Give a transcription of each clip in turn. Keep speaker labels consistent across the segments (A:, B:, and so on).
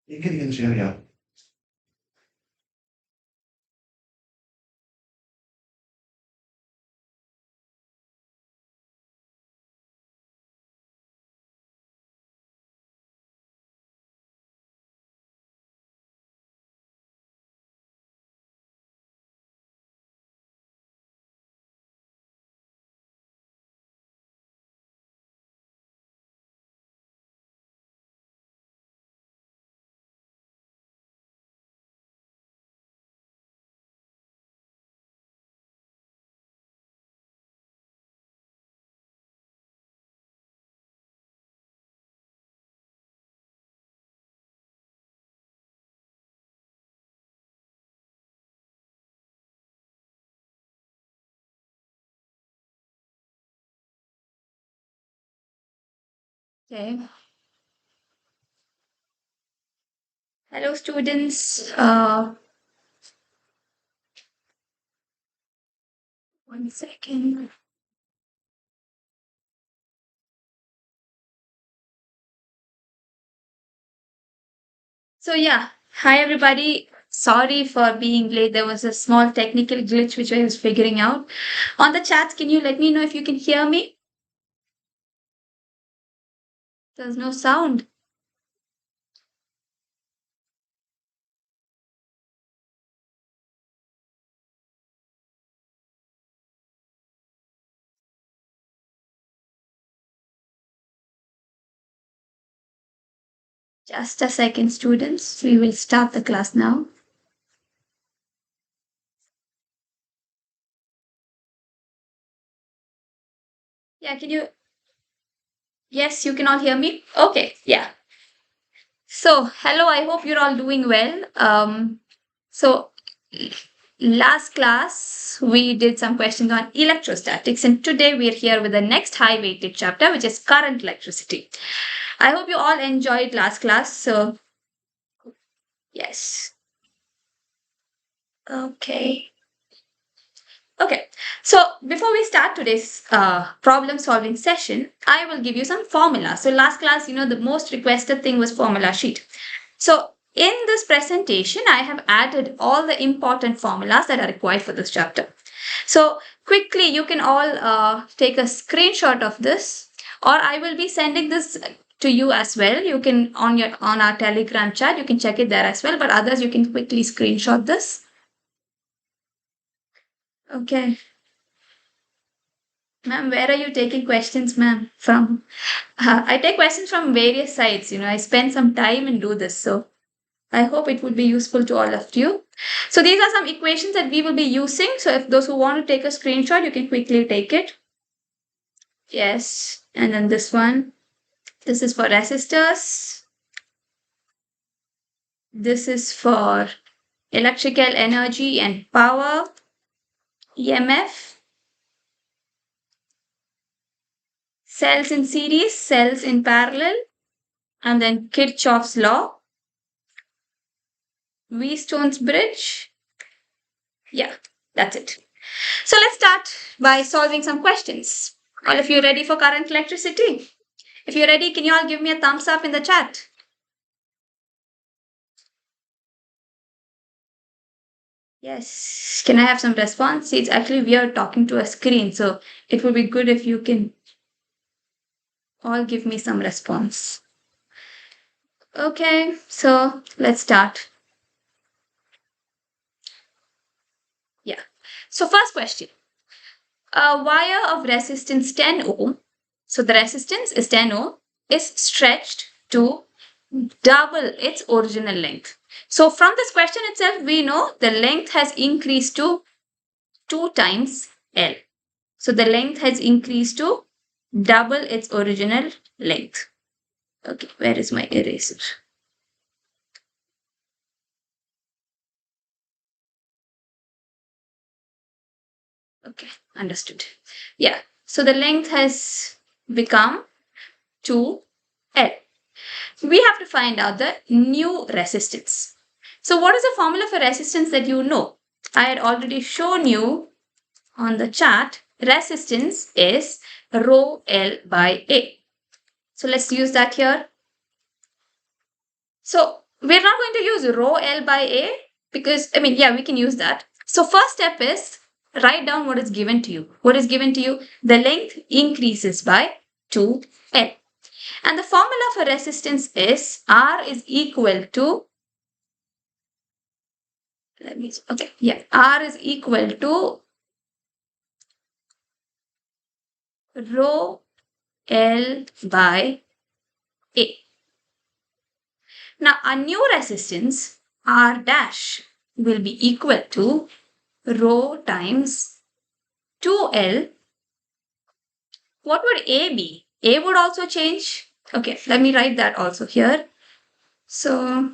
A: You can share, yeah.
B: Okay. Hello, students. 1 second. So yeah, hi everybody. Sorry for being late. There was a small technical glitch which I was figuring out. On the chat, can you let me know if you can hear me? There's no sound. Just a second, students. We will start the class now. Yeah, can you? Yes, you can all hear me? Okay, yeah. So, hello, I hope you're all doing well. So last class we did some questions on electrostatics, and today we're here with the next high weighted chapter, which is current electricity. I hope you all enjoyed last class. So, yes. Okay. Okay. So, before we start today's problem solving session, I will give you some formula. So, last class, the most requested thing was formula sheet. So, in this presentation, I have added all the important formulas that are required for this chapter. So, quickly, you can all take a screenshot of this, or I will be sending this to you as well. You can on our Telegram chat, you can check it there as well. But others, you can quickly screenshot this. Okay. Ma'am, where are you taking questions, ma'am? From? I take questions from various sites. I spend some time and do this. So I hope it would be useful to all of you. So these are some equations that we will be using. So if those who want to take a screenshot, you can quickly take it. Yes. And then this one. This is for resistors. This is for electrical energy and power, EMF, cells in series, cells in parallel, and then Kirchhoff's law, Wheatstone's bridge. Yeah, that's it. So let's start by solving some questions. All of you ready for current electricity? If you're ready, can you all give me a thumbs up in the chat? Yes. Can I have some response? See, it's actually we are talking to a screen, so it would be good if you can all give me some response. Okay, so let's start. Yeah. So first question. A wire of resistance 10 ohm, so the resistance is 10 ohm, is stretched to double its original length. So from this question itself, we know the length has increased to 2 times L. So the length has increased to double its original length. Okay, where is my eraser? Okay, understood. Yeah, so the length has become 2L. We have to find out the new resistance. So what is the formula for resistance that you know? I had already shown you on the chart. Resistance is rho L by A. So let's use that here. So we're not going to use rho L by A because, we can use that. So first step is write down what is given to you. What is given to you? The length increases by 2L. And the formula for resistance is R is equal to, R is equal to rho L by A. Now, our new resistance, R dash, will be equal to rho times 2L. What would A be? A would also change. Okay, let me write that also here. So,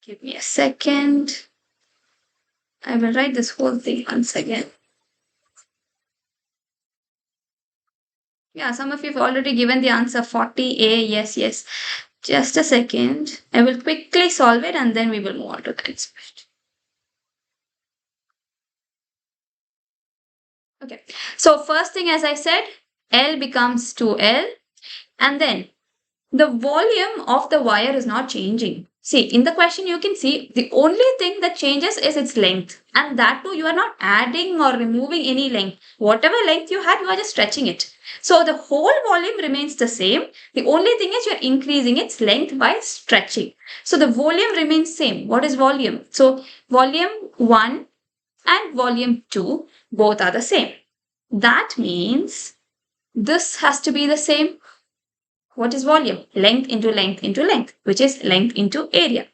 B: give me a second. I will write this whole thing once again. Yeah, some of you have already given the answer 40A. Yes, yes. Just a second. I will quickly solve it and then we will move on to the next question. Okay. So first thing, as I said, L becomes 2L, and then the volume of the wire is not changing. See, in the question you can see the only thing that changes is its length, and that too you are not adding or removing any length. Whatever length you had, you are just stretching it. So the whole volume remains the same. The only thing is you are increasing its length by stretching. So the volume remains same. What is volume? So volume 1 and volume 2 both are the same. That means this has to be the same. What is volume? Length into length into length, which is length into area.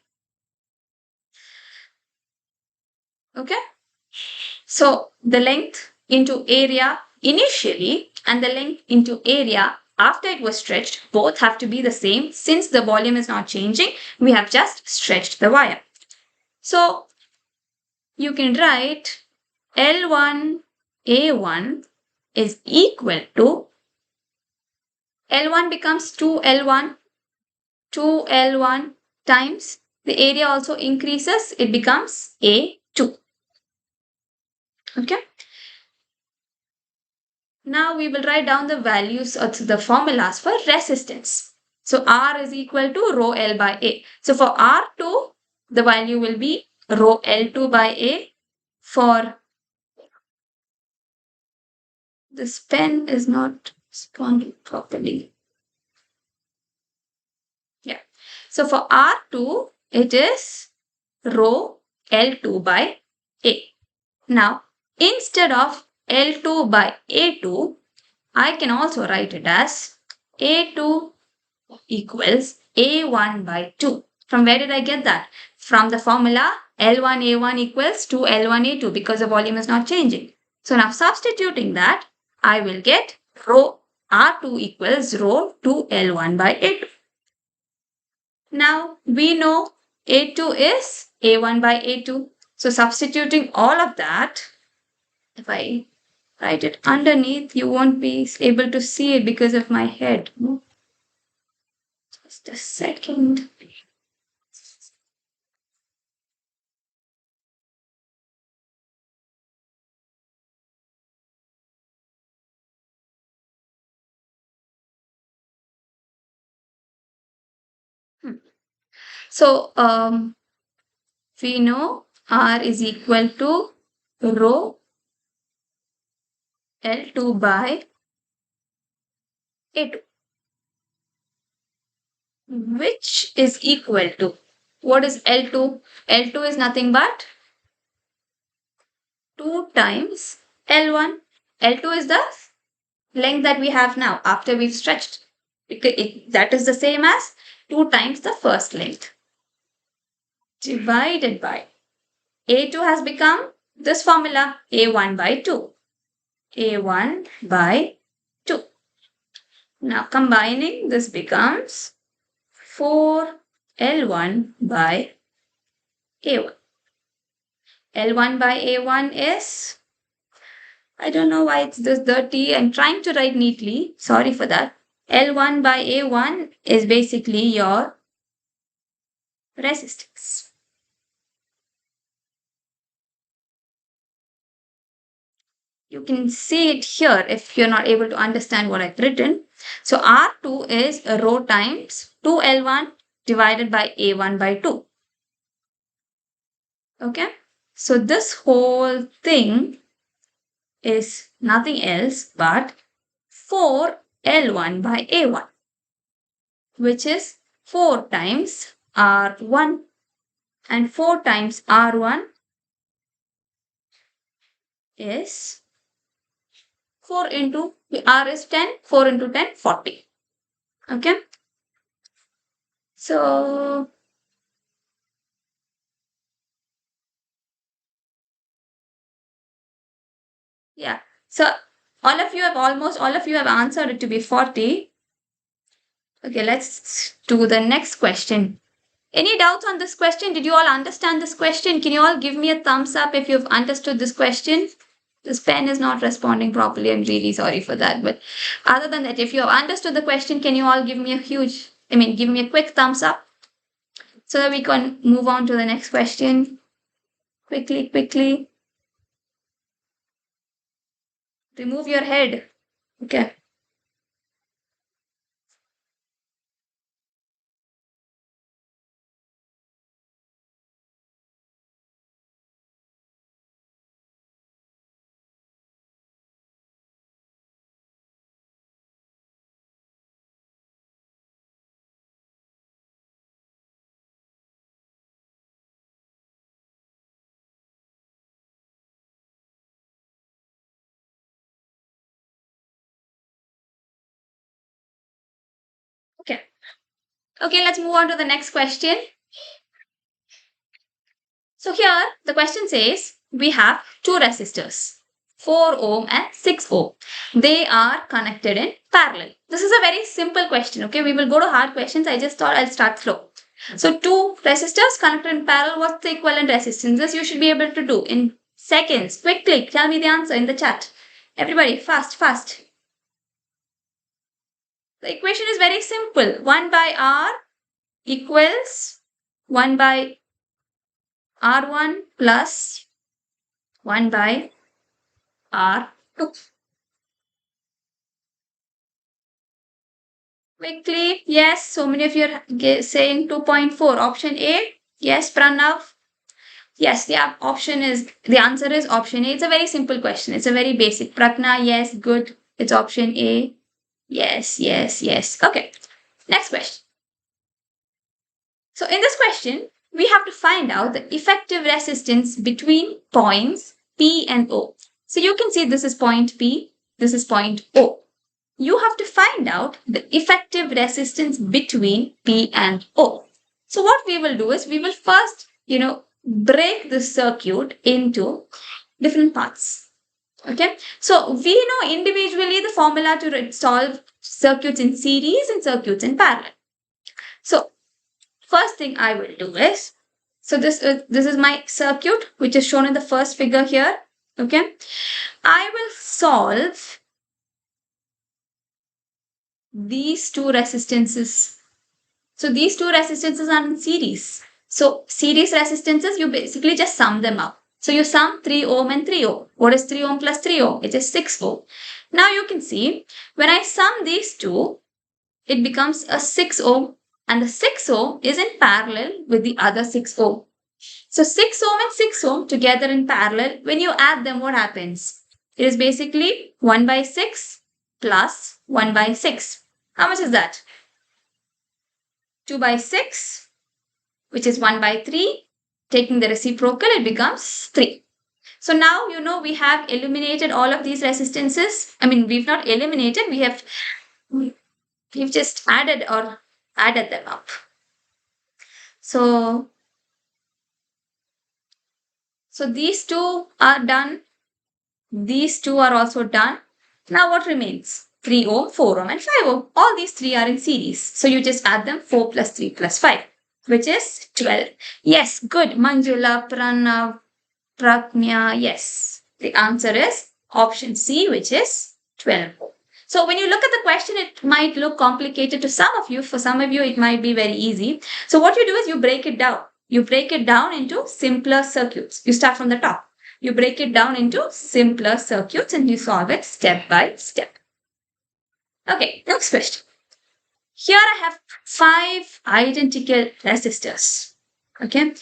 B: Okay? So the length into area initially and the length into area after it was stretched, both have to be the same. Since the volume is not changing, we have just stretched the wire. So you can write L1 A1 is equal to L1 becomes 2L1 times the area also increases, it becomes A2. Okay. Now we will write down the values of the formulas for resistance. So R is equal to rho L by A. So for R2, the value will be rho L2 by A. For this pen is not responding properly. Yeah. So for R2, it is rho L2 by A. Now, instead of L2 by A2, I can also write it as A2 equals A1 by 2. From where did I get that? From the formula L1A1 equals 2L1A2 because the volume is not changing. So now substituting that, I will get rho R2 equals rho 2L1 by A2. Now we know A2 is A1 by A2. So substituting all of that, if I write it underneath, you won't be able to see it because of my head. Just a second. So we know R is equal to rho L2 by A2, which is equal to, what is L2? L2 is nothing but 2 times L1. L2 is the length that we have now after we've stretched. That is the same as 2 times the first length divided by A2 has become this formula A1 by 2. A1 by 2. Now combining this becomes 4L1 by A1. L1 by A1 is, I don't know why it's this dirty. I'm trying to write neatly. Sorry for that. L1 by A1 is basically your resistance. You can see it here if you're not able to understand what I've written. So R2 is rho times 2L1 divided by A1 by 2. Okay. So this whole thing is nothing else but 4L1 by A1, which is 4 times R1, and 4 times R1 is 4 into R is 10, 4 into 10, 40. Okay. So yeah. So almost all of you have answered it to be 40. Okay, let's do the next question. Any doubts on this question? Did you all understand this question? Can you all give me a thumbs up if you've understood this question? This pen is not responding properly. I'm really sorry for that. But other than that, if you have understood the question, can you all give me a quick thumbs up so that we can move on to the next question? Quickly. Remove your head. Okay. Okay. Okay, let's move on to the next question. So here the question says we have two resistors, 4 ohm and 6 ohm. They are connected in parallel. This is a very simple question. Okay, we will go to hard questions. I just thought I'll start slow. So two resistors connected in parallel. What's the equivalent resistance? This you should be able to do in seconds. Quickly, tell me the answer in the chat. Everybody, fast. The equation is very simple. 1 by R equals 1 by R1 plus 1 by R2. Quickly, yes, so many of you are saying 2.4. Option A, yes, Pranav. Yes, the answer is option A. It's a very simple question. It's a very basic. Pratna, yes, good. It's option A. Yes. Okay, next question. So in this question, we have to find out the effective resistance between points P and O. So you can see this is point P, this is point O. You have to find out the effective resistance between P and O. So what we will do is we will first, break the circuit into different parts. Okay. So we know individually the formula to solve circuits in series and circuits in parallel. So first thing I will do is, so this is my circuit which is shown in the first figure here. Okay. I will solve these two resistances. So these two resistances are in series. So series resistances, you basically just sum them up. So you sum 3 ohm and 3 ohm. What is 3 ohm plus 3 ohm? It is 6 ohm. Now you can see when I sum these two, it becomes a 6 ohm, and the 6 ohm is in parallel with the other 6 ohm. So 6 ohm and 6 ohm together in parallel, when you add them, what happens? It is basically 1 by 6 plus 1 by 6. How much is that? 2 by 6, which is 1 by 3. Taking the reciprocal, it becomes 3. So now, we have eliminated all of these resistances. We've not eliminated, we've just added them up. So these two are done. These two are also done. Now what remains? 3 ohm, 4 ohm and 5 ohm. All these three are in series. So you just add them, 4 plus 3 plus 5, which is 12. Yes, good. Manjula, Pranav, Pragnya, yes. The answer is option C, which is 12 ohm. So when you look at the question, it might look complicated to some of you. For some of you, it might be very easy. So what you do is you break it down. You break it down into simpler circuits. You start from the top. You break it down into simpler circuits and you solve it step by step. Okay, next question. Here I have 5 identical resistors. Okay,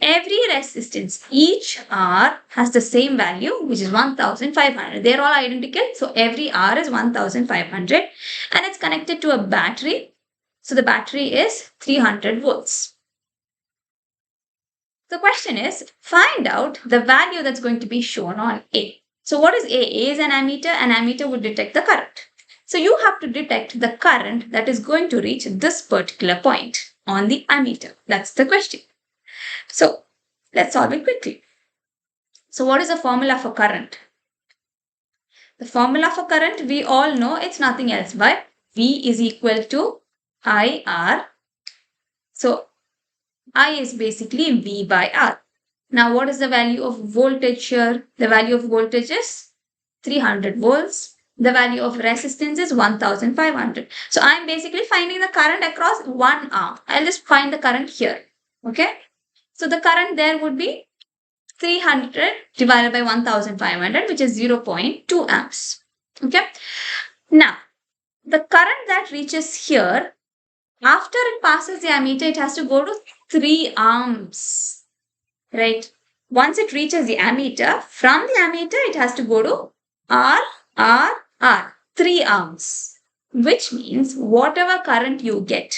B: every resistance, each R has the same value, which is 1500. They're all identical, so every R is 1500 and it's connected to a battery. So the battery is 300 volts. The question is, find out the value that's going to be shown on A. So what is A? A is an ammeter. An ammeter would detect the current. So you have to detect the current that is going to reach this particular point on the ammeter. That's the question. So let's solve it quickly. So what is the formula for current? The formula for current, we all know it's nothing else but V is equal to IR. So I is basically V by R. Now what is the value of voltage here? The value of voltage is 300 volts. The value of resistance is 1500. So I'm basically finding the current across one arm. I'll just find the current here. Okay. So the current there would be 300 divided by 1500, which is 0.2 amps. Okay. Now, the current that reaches here, after it passes the ammeter, it has to go to 3 amps. Right. Once it reaches the ammeter, from the ammeter, it has to go to R, 3 amps, which means whatever current you get,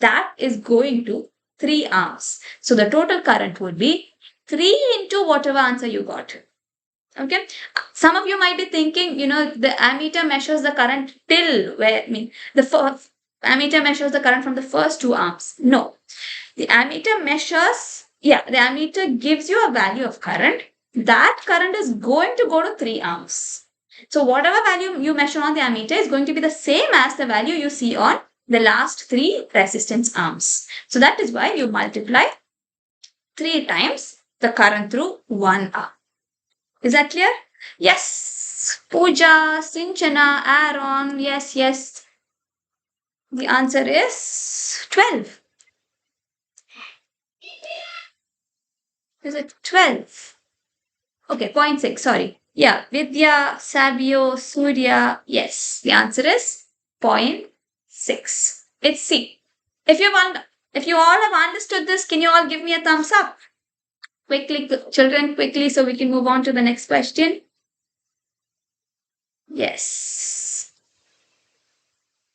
B: that is going to 3 amps. So the total current would be 3 into whatever answer you got. Okay. Some of you might be thinking, the ammeter measures the current till where, the ammeter measures the current from the first 2 amps. No. The ammeter measures, the ammeter gives you a value of current. That current is going to go to 3 amps. So whatever value you measure on the ammeter is going to be the same as the value you see on the last 3 resistance arms. So that is why you multiply 3 times the current through 1 arm. Is that clear? Yes. Pooja, Sinchana, Aaron, yes. The answer is 12. Is it 12? Okay, 0.6, sorry. Yeah, Vidya, Sabio, Surya, yes. The answer is 0.6. It's C. If you all have understood this, can you all give me a thumbs up? Quickly, children, quickly, so we can move on to the next question. Yes.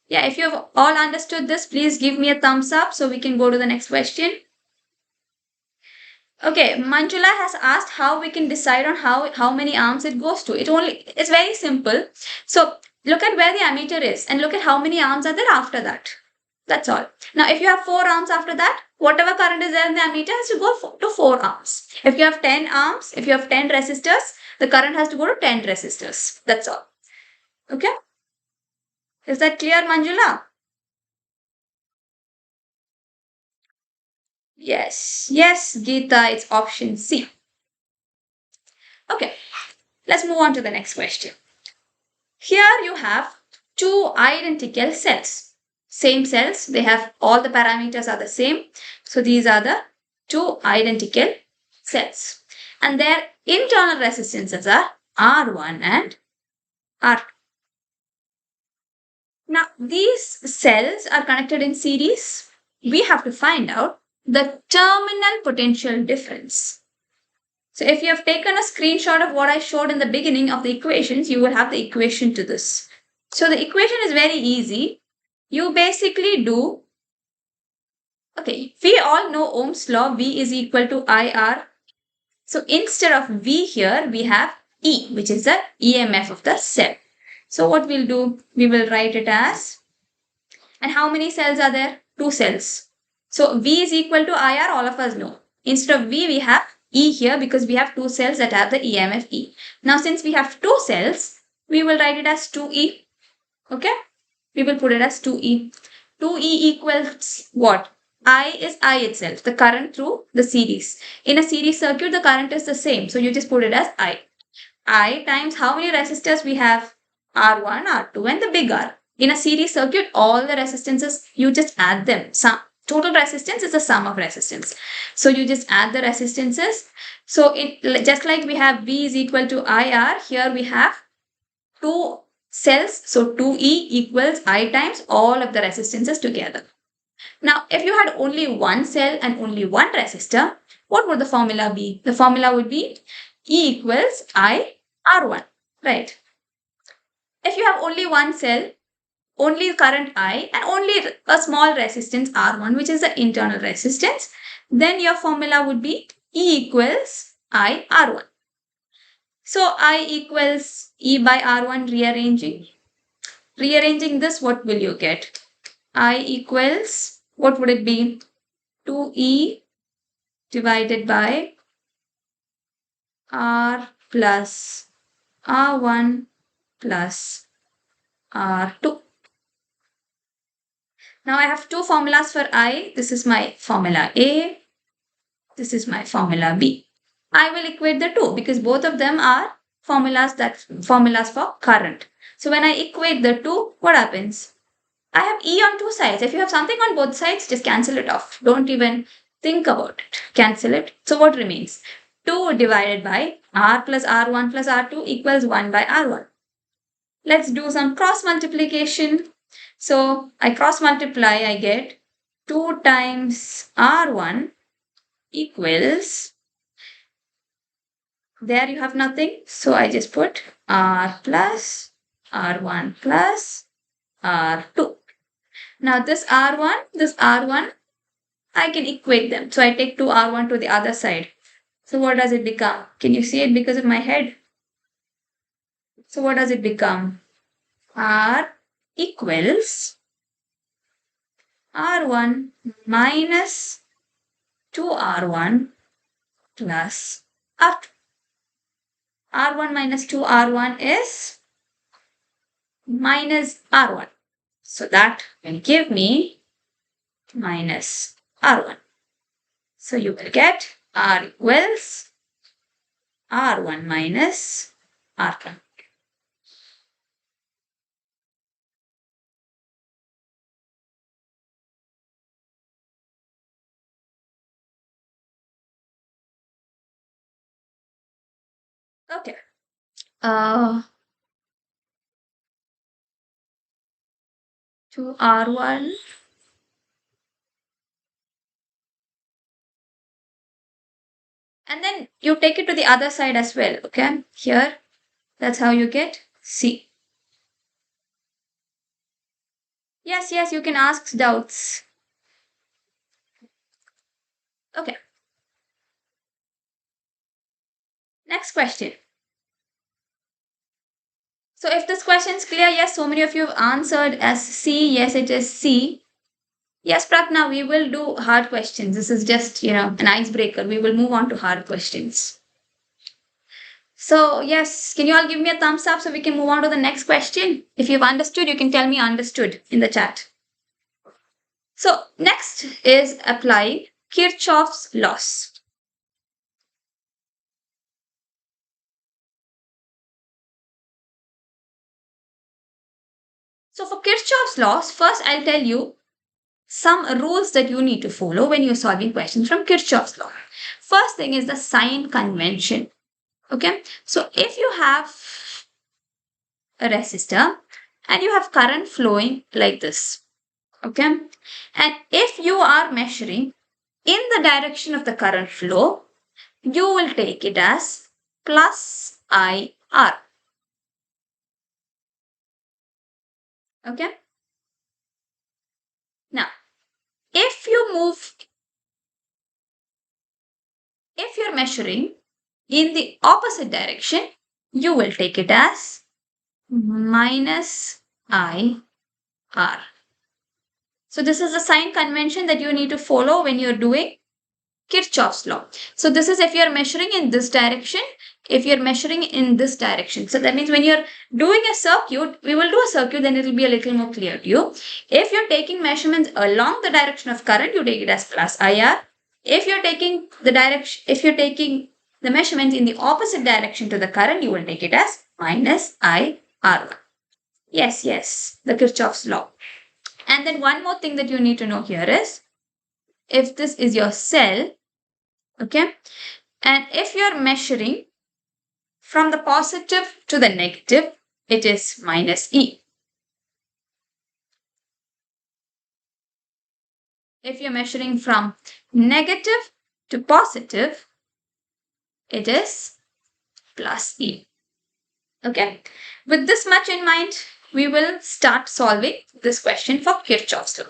B: Yeah, if you have all understood this, please give me a thumbs up so we can go to the next question. Okay, Manjula has asked how we can decide on how many arms it goes to. It's very simple. So look at where the ammeter is and look at how many arms are there after that. That's all. Now, if you have 4 arms after that, whatever current is there in the ammeter has to go to 4 arms. If you have 10 arms, if you have 10 resistors, the current has to go to 10 resistors. That's all. Okay? Is that clear, Manjula? Yes, Geeta, it's option C. Okay, let's move on to the next question. Here you have 2 identical cells. Same cells, they have all the parameters are the same. So these are the 2 identical cells. And their internal resistances are R1 and R2. Now, these cells are connected in series. We have to find out the terminal potential difference. So if you have taken a screenshot of what I showed in the beginning of the equations, you will have the equation to this. So the equation is very easy. You basically do, we all know Ohm's law, V is equal to IR. So instead of V here, we have E, which is the EMF of the cell. So what we'll do, we will write it as, and how many cells are there? 2 cells. So V is equal to IR, all of us know. Instead of V, we have E here because we have 2 cells that have the EMF E. Now, since we have 2 cells, we will write it as 2E. Okay? We will put it as 2E. 2E equals what? I is I itself, the current through the series. In a series circuit, the current is the same. So you just put it as I. I times how many resistors we have? R1, R2 and the big R. In a series circuit, all the resistances, you just add them. Total resistance is the sum of resistance. So you just add the resistances. So just like we have V is equal to IR, here we have 2 cells. So 2E equals I times all of the resistances together. Now, if you had only one cell and only one resistor, what would the formula be? The formula would be E equals I R1, right? If you have only one cell, only current I and only a small resistance R1, which is the internal resistance, then your formula would be E equals I R1. So I equals E by R1 rearranging. Rearranging this, what will you get? I equals, what would it be? 2E divided by R plus R1 plus R2. Now I have two formulas for I. This is my formula A. This is my formula B. I will equate the two because both of them are formulas for current. So when I equate the two, what happens? I have E on two sides. If you have something on both sides, just cancel it off. Don't even think about it. Cancel it. So what remains? 2 divided by R plus R1 plus R2 equals 1 by R1. Let's do some cross multiplication. So I cross multiply, I get 2 times R1 equals, there you have nothing. So I just put R plus R1 plus R2. Now this R1, I can equate them. So I take 2R1 to the other side. So what does it become? Can you see it because of my head? So what does it become? R equals R1 minus 2R1 plus R2. R1 minus 2R1 is minus R1. So that will give me minus R1. So you will get R equals R1 minus R1. Okay. To R1 and then you take it to the other side as well. Okay, here that's how you get C. Yes, you can ask doubts. Okay. Next question. So if this question is clear, yes, so many of you have answered as C. Yes, it is C. Yes, Pratna, we will do hard questions. This is just, an icebreaker. We will move on to hard questions. So, yes, can you all give me a thumbs up so we can move on to the next question? If you've understood, you can tell me understood in the chat. So, next is apply Kirchhoff's laws. So, for Kirchhoff's laws, first I'll tell you some rules that you need to follow when you're solving questions from Kirchhoff's law. First thing is the sign convention. Okay, so if you have a resistor and you have current flowing like this, okay, and if you are measuring in the direction of the current flow, you will take it as plus IR. Okay, now if you're measuring in the opposite direction, you will take it as minus IR. So this is the sign convention that you need to follow when you're doing Kirchhoff's law. So this is if you're measuring in this direction, if you're measuring in this direction. So that means when you're doing a circuit, we will do a circuit, then it will be a little more clear to you. If you're taking measurements along the direction of current, you take it as plus IR. If you're taking the measurements in the opposite direction to the current, you will take it as minus IR. Yes, the Kirchhoff's law. And then one more thing that you need to know here is, if this is your cell, okay, and if you're measuring from the positive to the negative, it is minus E. If you're measuring from negative to positive, it is plus E. Okay. With this much in mind, we will start solving this question for Kirchhoff's law.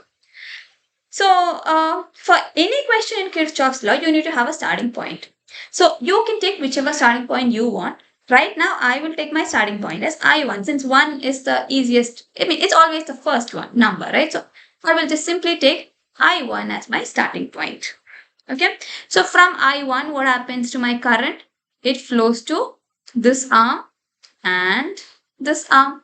B: So, for any question in Kirchhoff's law, you need to have a starting point. So, you can take whichever starting point you want. Right now, I will take my starting point as I1, since 1 is the easiest. I mean, it's always the first one number, right? So, I will just simply take I1 as my starting point. Okay. So, from I1, what happens to my current? It flows to this arm and this arm.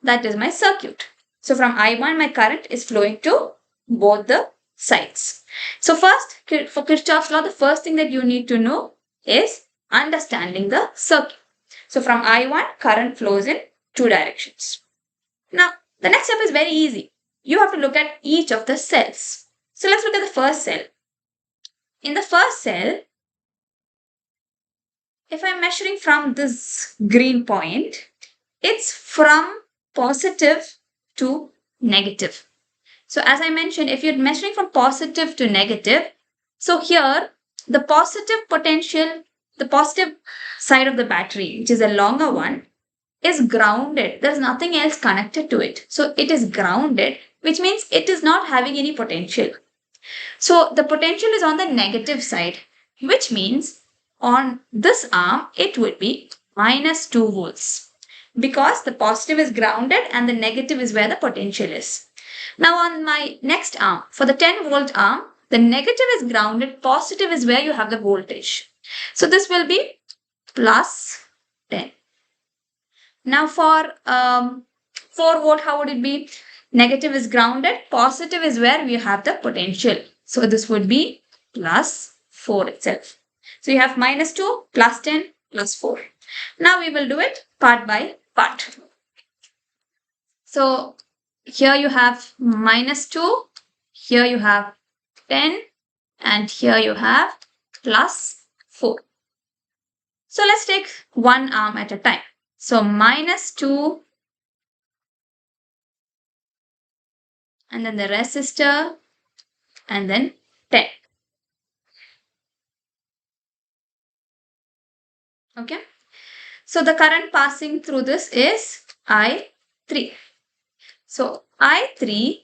B: That is my circuit. So, from I1, my current is flowing to both the sides. So, first, for Kirchhoff's law, the first thing that you need to know is understanding the circuit. So, from I1, current flows in two directions. Now, the next step is very easy. You have to look at each of the cells. So, let's look at the first cell. In the first cell, if I'm measuring from this green point, it's from positive to negative. So as I mentioned, if you're measuring from positive to negative, so here the positive potential, the positive side of the battery, which is a longer one, is grounded. There's nothing else connected to it. So it is grounded, which means it is not having any potential. So the potential is on the negative side, which means on this arm, it would be minus 2 volts because the positive is grounded and the negative is where the potential is. Now on my next arm, for the 10 volt arm, the negative is grounded, positive is where you have the voltage. So this will be plus 10. Now for 4 volt, how would it be? Negative is grounded, positive is where we have the potential. So this would be plus 4 itself. So you have minus 2, plus 10, plus 4. Now we will do it part by part. So here you have minus 2, here you have 10, and here you have plus 4. So let's take one arm at a time. So minus 2, and then the resistor, and then 10. Okay. So the current passing through this is I3. So I3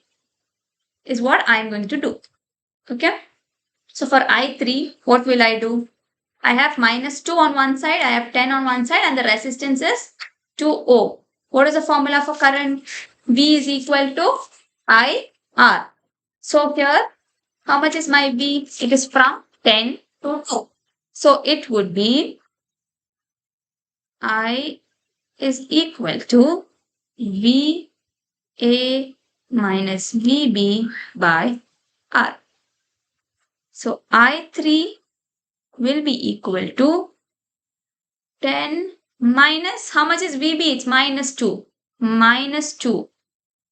B: is what I'm going to do. Okay. So for I3, what will I do? I have minus 2 on one side, I have 10 on one side, and the resistance is 2 ohm. What is the formula for current? V is equal to IR. So here, how much is my V? It is from 10 to 2. So it would be I is equal to VA minus VB by R. So I3 will be equal to 10 minus, how much is VB? It's minus 2. Minus 2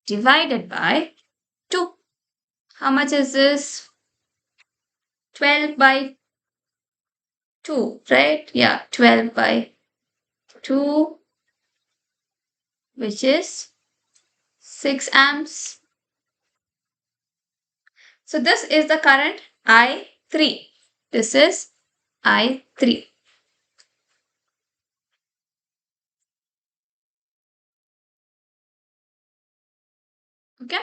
B: divided by 2. How much is this? 12 by 2, right? Yeah, 12 by 2, which is 6 amps. So this is the current I3. This is I3. Okay.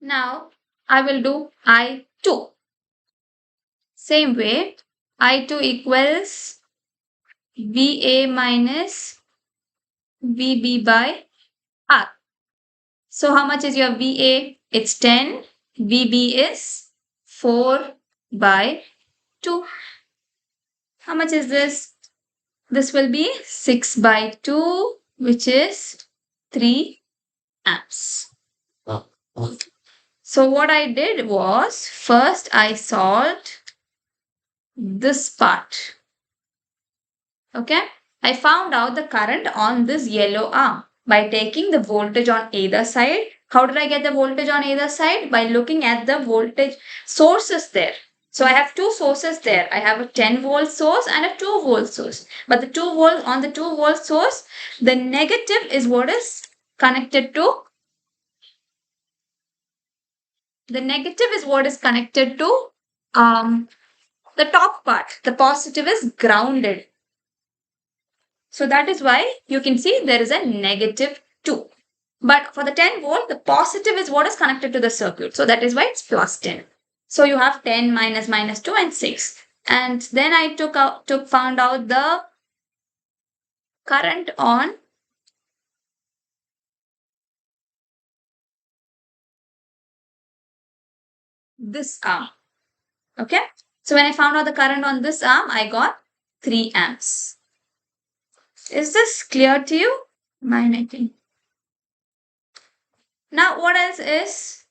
B: Now I will do I2. Same way, I2 equals VA minus VB by R. So how much is your VA? It's 10. VB is 4 by 2. How much is this? This will be 6 by 2, which is 3 amps. So what I did was, first I solved this part. Okay. I found out the current on this yellow arm by taking the voltage on either side How did I get the voltage on either side? By looking at the voltage sources there. So I have two sources there. I have a 10 volt source and a 2 volt source. But the 2 volt on the 2 volt source, the negative is what is connected to. The negative is what is connected to the top part. The positive is grounded. So that is why you can see there is a negative 2. But for the 10 volt, the positive is what is connected to the circuit. So that is why it's plus 10. So you have 10 minus minus 2 and 6. And then I found out the current on this arm. Okay. So when I found out the current on this arm, I got 3 amps. Is this clear to you? Am I Now what else is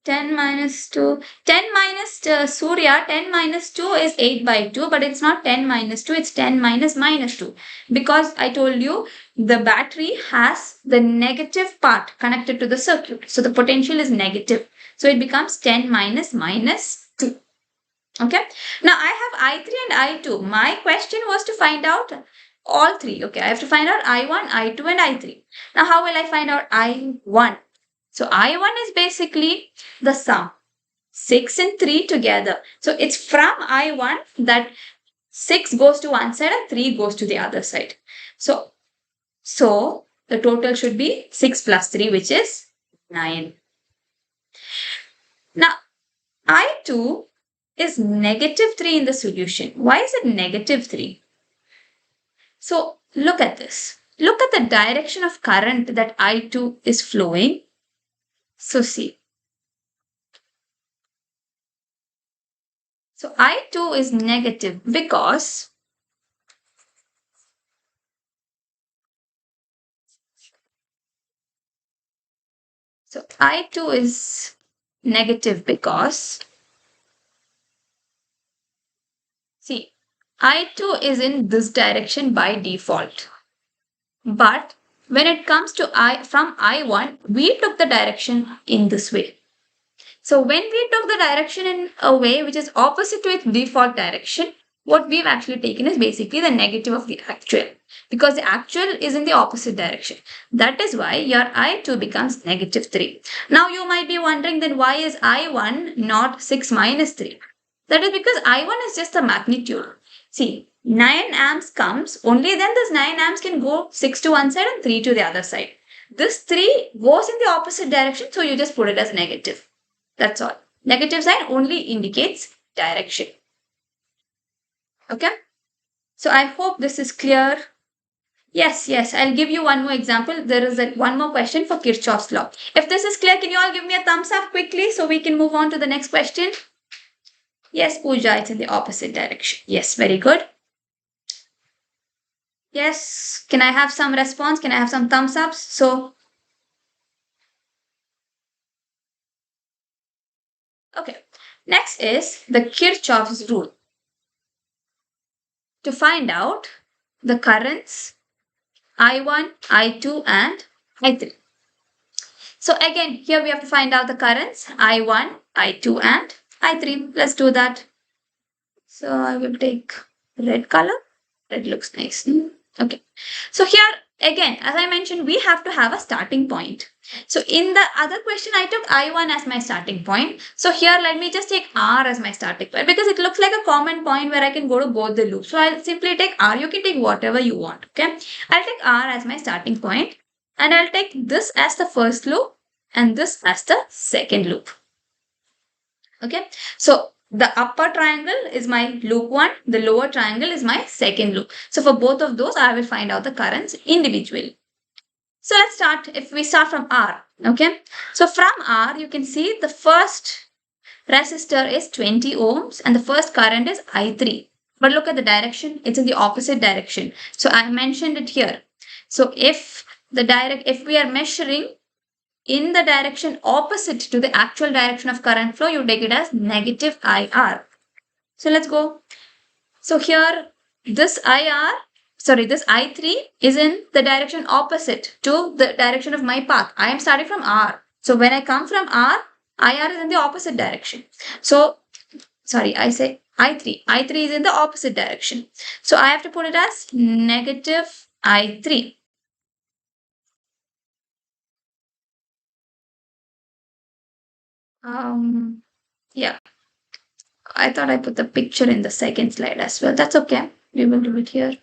B: 10 minus 2? 10 minus Surya, 10 minus 2 is 8 by 2, but it's not 10 minus 2, it's 10 minus minus 2. Because I told you the battery has the negative part connected to the circuit. So the potential is negative. So it becomes 10 minus minus 2. Okay. Now I have I3 and I2. My question was to find out all three. Okay. I have to find out I1, I2 and I3. Now how will I find out I1? So I1 is basically the sum. 6 and 3 together. So it's from I1 that 6 goes to one side and 3 goes to the other side. So the total should be 6 plus 3, which is 9. Now I2 is negative 3 in the solution. Why is it negative 3? So look at this. Look at the direction of current that I2 is flowing. So see. So I2 is negative because I2 is negative because see, I2 is in this direction by default. But when it comes to from I1, we took the direction in this way. So when we took the direction in a way which is opposite to its default direction, what we've actually taken is basically the negative of the actual. Because the actual is in the opposite direction. That is why your I2 becomes negative 3. Now you might be wondering then why is I1 not 6 minus 3? That is because I1 is just the magnitude. See, 9 amps comes, only then this 9 amps can go 6 to one side and 3 to the other side. This 3 goes in the opposite direction, so you just put it as negative. That's all. Negative sign only indicates direction. Okay? So I hope this is clear. Yes, I'll give you one more example. There is one more question for Kirchhoff's law. If this is clear, can you all give me a thumbs up quickly so we can move on to the next question? Yes, Pooja, it's in the opposite direction. Yes, very good. Yes, can I have some response? Can I have some thumbs ups? So, okay. Next is the Kirchhoff's rule. To find out the currents I1, I2 and I3. So again, here we have to find out the currents I1, I2 and I3. Let's do that. So I will take red color. Red looks nice. Okay. So here again, as I mentioned, we have to have a starting point. So in the other question, I took I1 as my starting point. So here, let me just take R as my starting point because it looks like a common point where I can go to both the loops. So I'll simply take R. You can take whatever you want. Okay. I'll take R as my starting point and I'll take this as the first loop and this as the second loop. Okay. So the upper triangle is my loop 1, the lower triangle is my second loop. So for both of those, I will find out the currents individually. So let's start, if we start from R, okay. So from R, you can see the first resistor is 20 ohms and the first current is I3. But look at the direction, it's in the opposite direction. So I mentioned it here. So if we are measuring in the direction opposite to the actual direction of current flow, you take it as negative IR. So let's go. So here, this I3 is in the direction opposite to the direction of my path. I am starting from R. So when I come from R, IR is in the opposite direction. So, sorry, I say I3. I3 is in the opposite direction. So I have to put it as negative I3. Yeah. I thought I put the picture in the second slide as well. That's okay. We will do it here.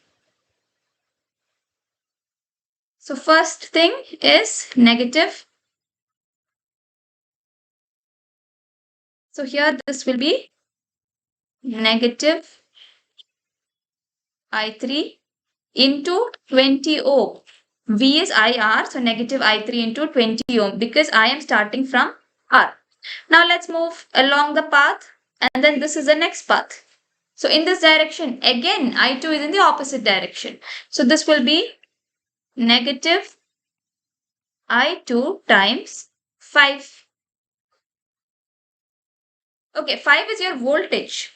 B: So first thing is negative. So here this will be negative I3 into 20 ohm. V is IR, so negative I3 into 20 ohm because I am starting from R. Now let's move along the path and then this is the next path. So in this direction, again I2 is in the opposite direction. So this will be negative I2 times 5. Okay, 5 is your voltage.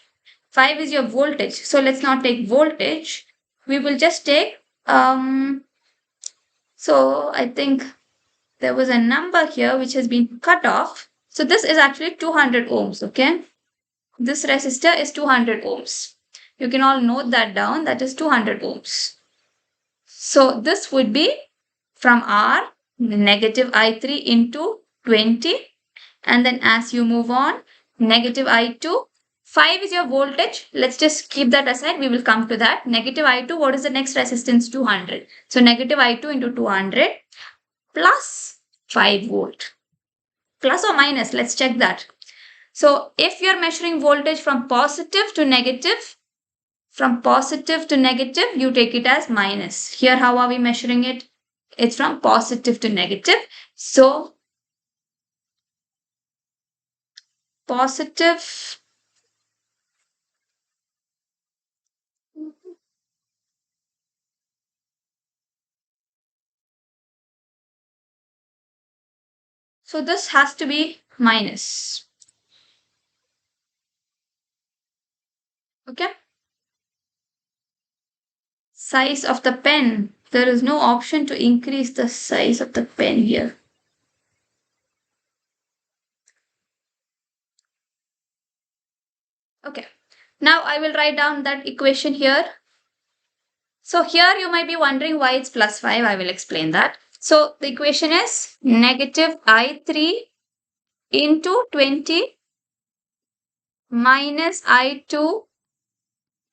B: 5 is your voltage. So let's not take voltage. We will just take, so I think there was a number here which has been cut off. So this is actually 200 ohms, okay? This resistor is 200 ohms. You can all note that down. That is 200 ohms. So this would be from R, negative I3 into 20. And then as you move on, negative I2. 5 is your voltage. Let's just keep that aside. We will come to that. Negative I2, what is the next resistance? 200. So negative I2 into 200 plus 5 volt. Plus or minus, let's check that. So if you're measuring voltage from positive to negative, you take it as minus. Here, how are we measuring it? It's from positive to negative. So positive. So this has to be minus. Okay. Size of the pen. There is no option to increase the size of the pen here. Okay. Now I will write down that equation here. So here you might be wondering why it's plus 5. I will explain that. So the equation is negative I3 into 20 minus I2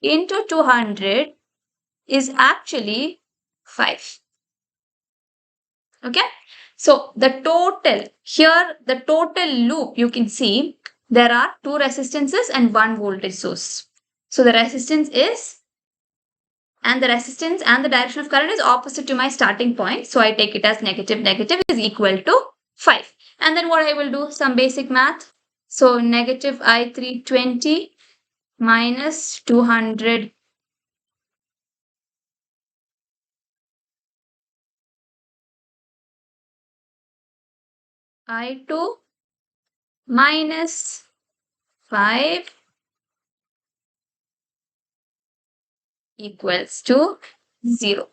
B: into 200 is actually 5. Okay. So the total loop, you can see there are 2 resistances and 1 voltage source. So the resistance and the direction of current is opposite to my starting point. So I take it as negative is equal to 5. And then what I will do, some basic math. So negative I3 20 minus 200 I2 minus 5 equals to 0.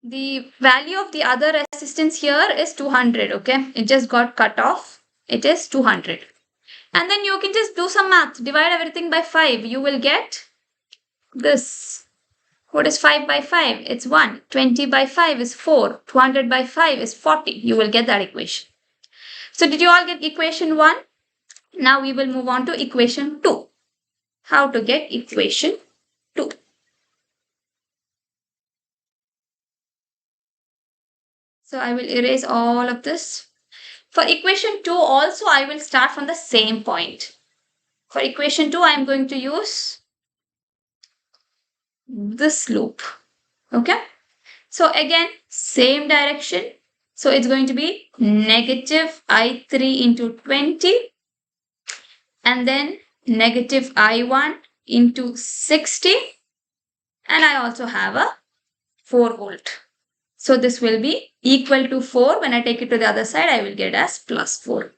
B: The value of the other resistance here is 200, okay? It just got cut off. It is 200. And then you can just do some math. Divide everything by 5. You will get this. What is 5 by 5? It's 1. 20 by 5 is 4. 200 by 5 is 40. You will get that equation. So did you all get equation 1? Now we will move on to equation 2. How to get equation 2? So I will erase all of this. For equation 2 also I will start from the same point. For equation 2 I am going to use this loop. Okay. So again same direction. So it's going to be negative I3 into 20 and then negative I1 into 60 and I also have a 4 volt. So this will be equal to 4. When I take it to the other side, I will get as plus 4.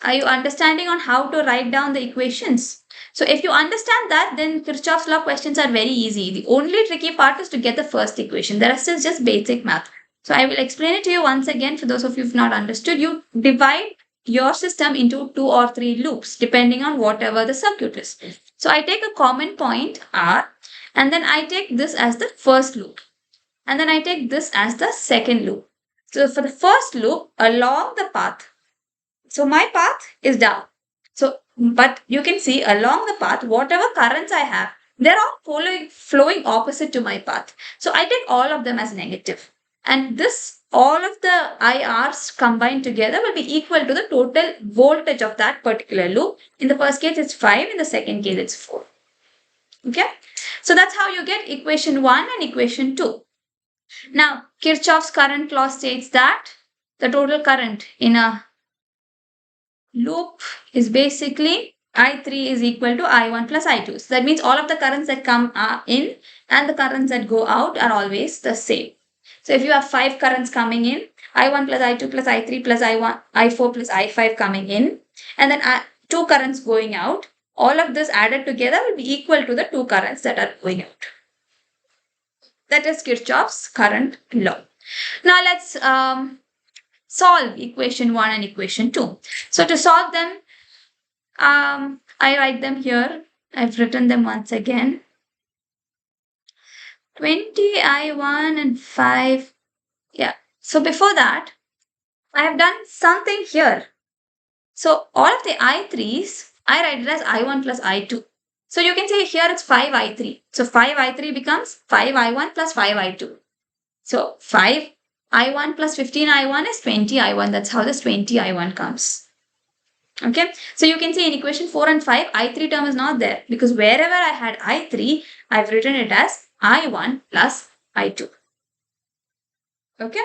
B: Are you understanding on how to write down the equations? So if you understand that, then Kirchhoff's law questions are very easy. The only tricky part is to get the first equation. The rest is just basic math. So I will explain it to you once again. For those of you who have not understood, you divide your system into 2 or 3 loops depending on whatever the circuit is. So I take a common point R, and then I take this as the first loop, and then I take this as the second loop. So for the first loop, along the path, so my path is down. So, but you can see along the path, whatever currents I have, they're all flowing opposite to my path. So I take all of them as negative. And this, all of the IRs combined together will be equal to the total voltage of that particular loop. In the first case, it's 5. In the second case, it's 4. Okay. So that's how you get equation 1 and equation 2. Now, Kirchhoff's current law states that the total current in a loop is basically I3 is equal to I1 plus I2. So that means all of the currents that come in and the currents that go out are always the same. So if you have 5 currents coming in, I1 plus I2 plus I3 plus I1, I4 plus I5 coming in, and then 2 currents going out, all of this added together will be equal to the 2 currents that are going out. That is Kirchhoff's current law. Now let's solve equation 1 and equation 2. So to solve them, I write them here. I've written them once again. 20 I1 and 5. Yeah. So before that, I have done something here. So all of the I3s, I write it as I1 plus I2. So you can say here it's 5 I3. So 5 I3 becomes 5 I1 plus 5 I2. So 5 I1 plus 15 I1 is 20 I1. That's how this 20 I1 comes. Okay. So you can see in equation 4 and 5, I3 term is not there because wherever I had I3, I've written it as I1 plus I2. Okay.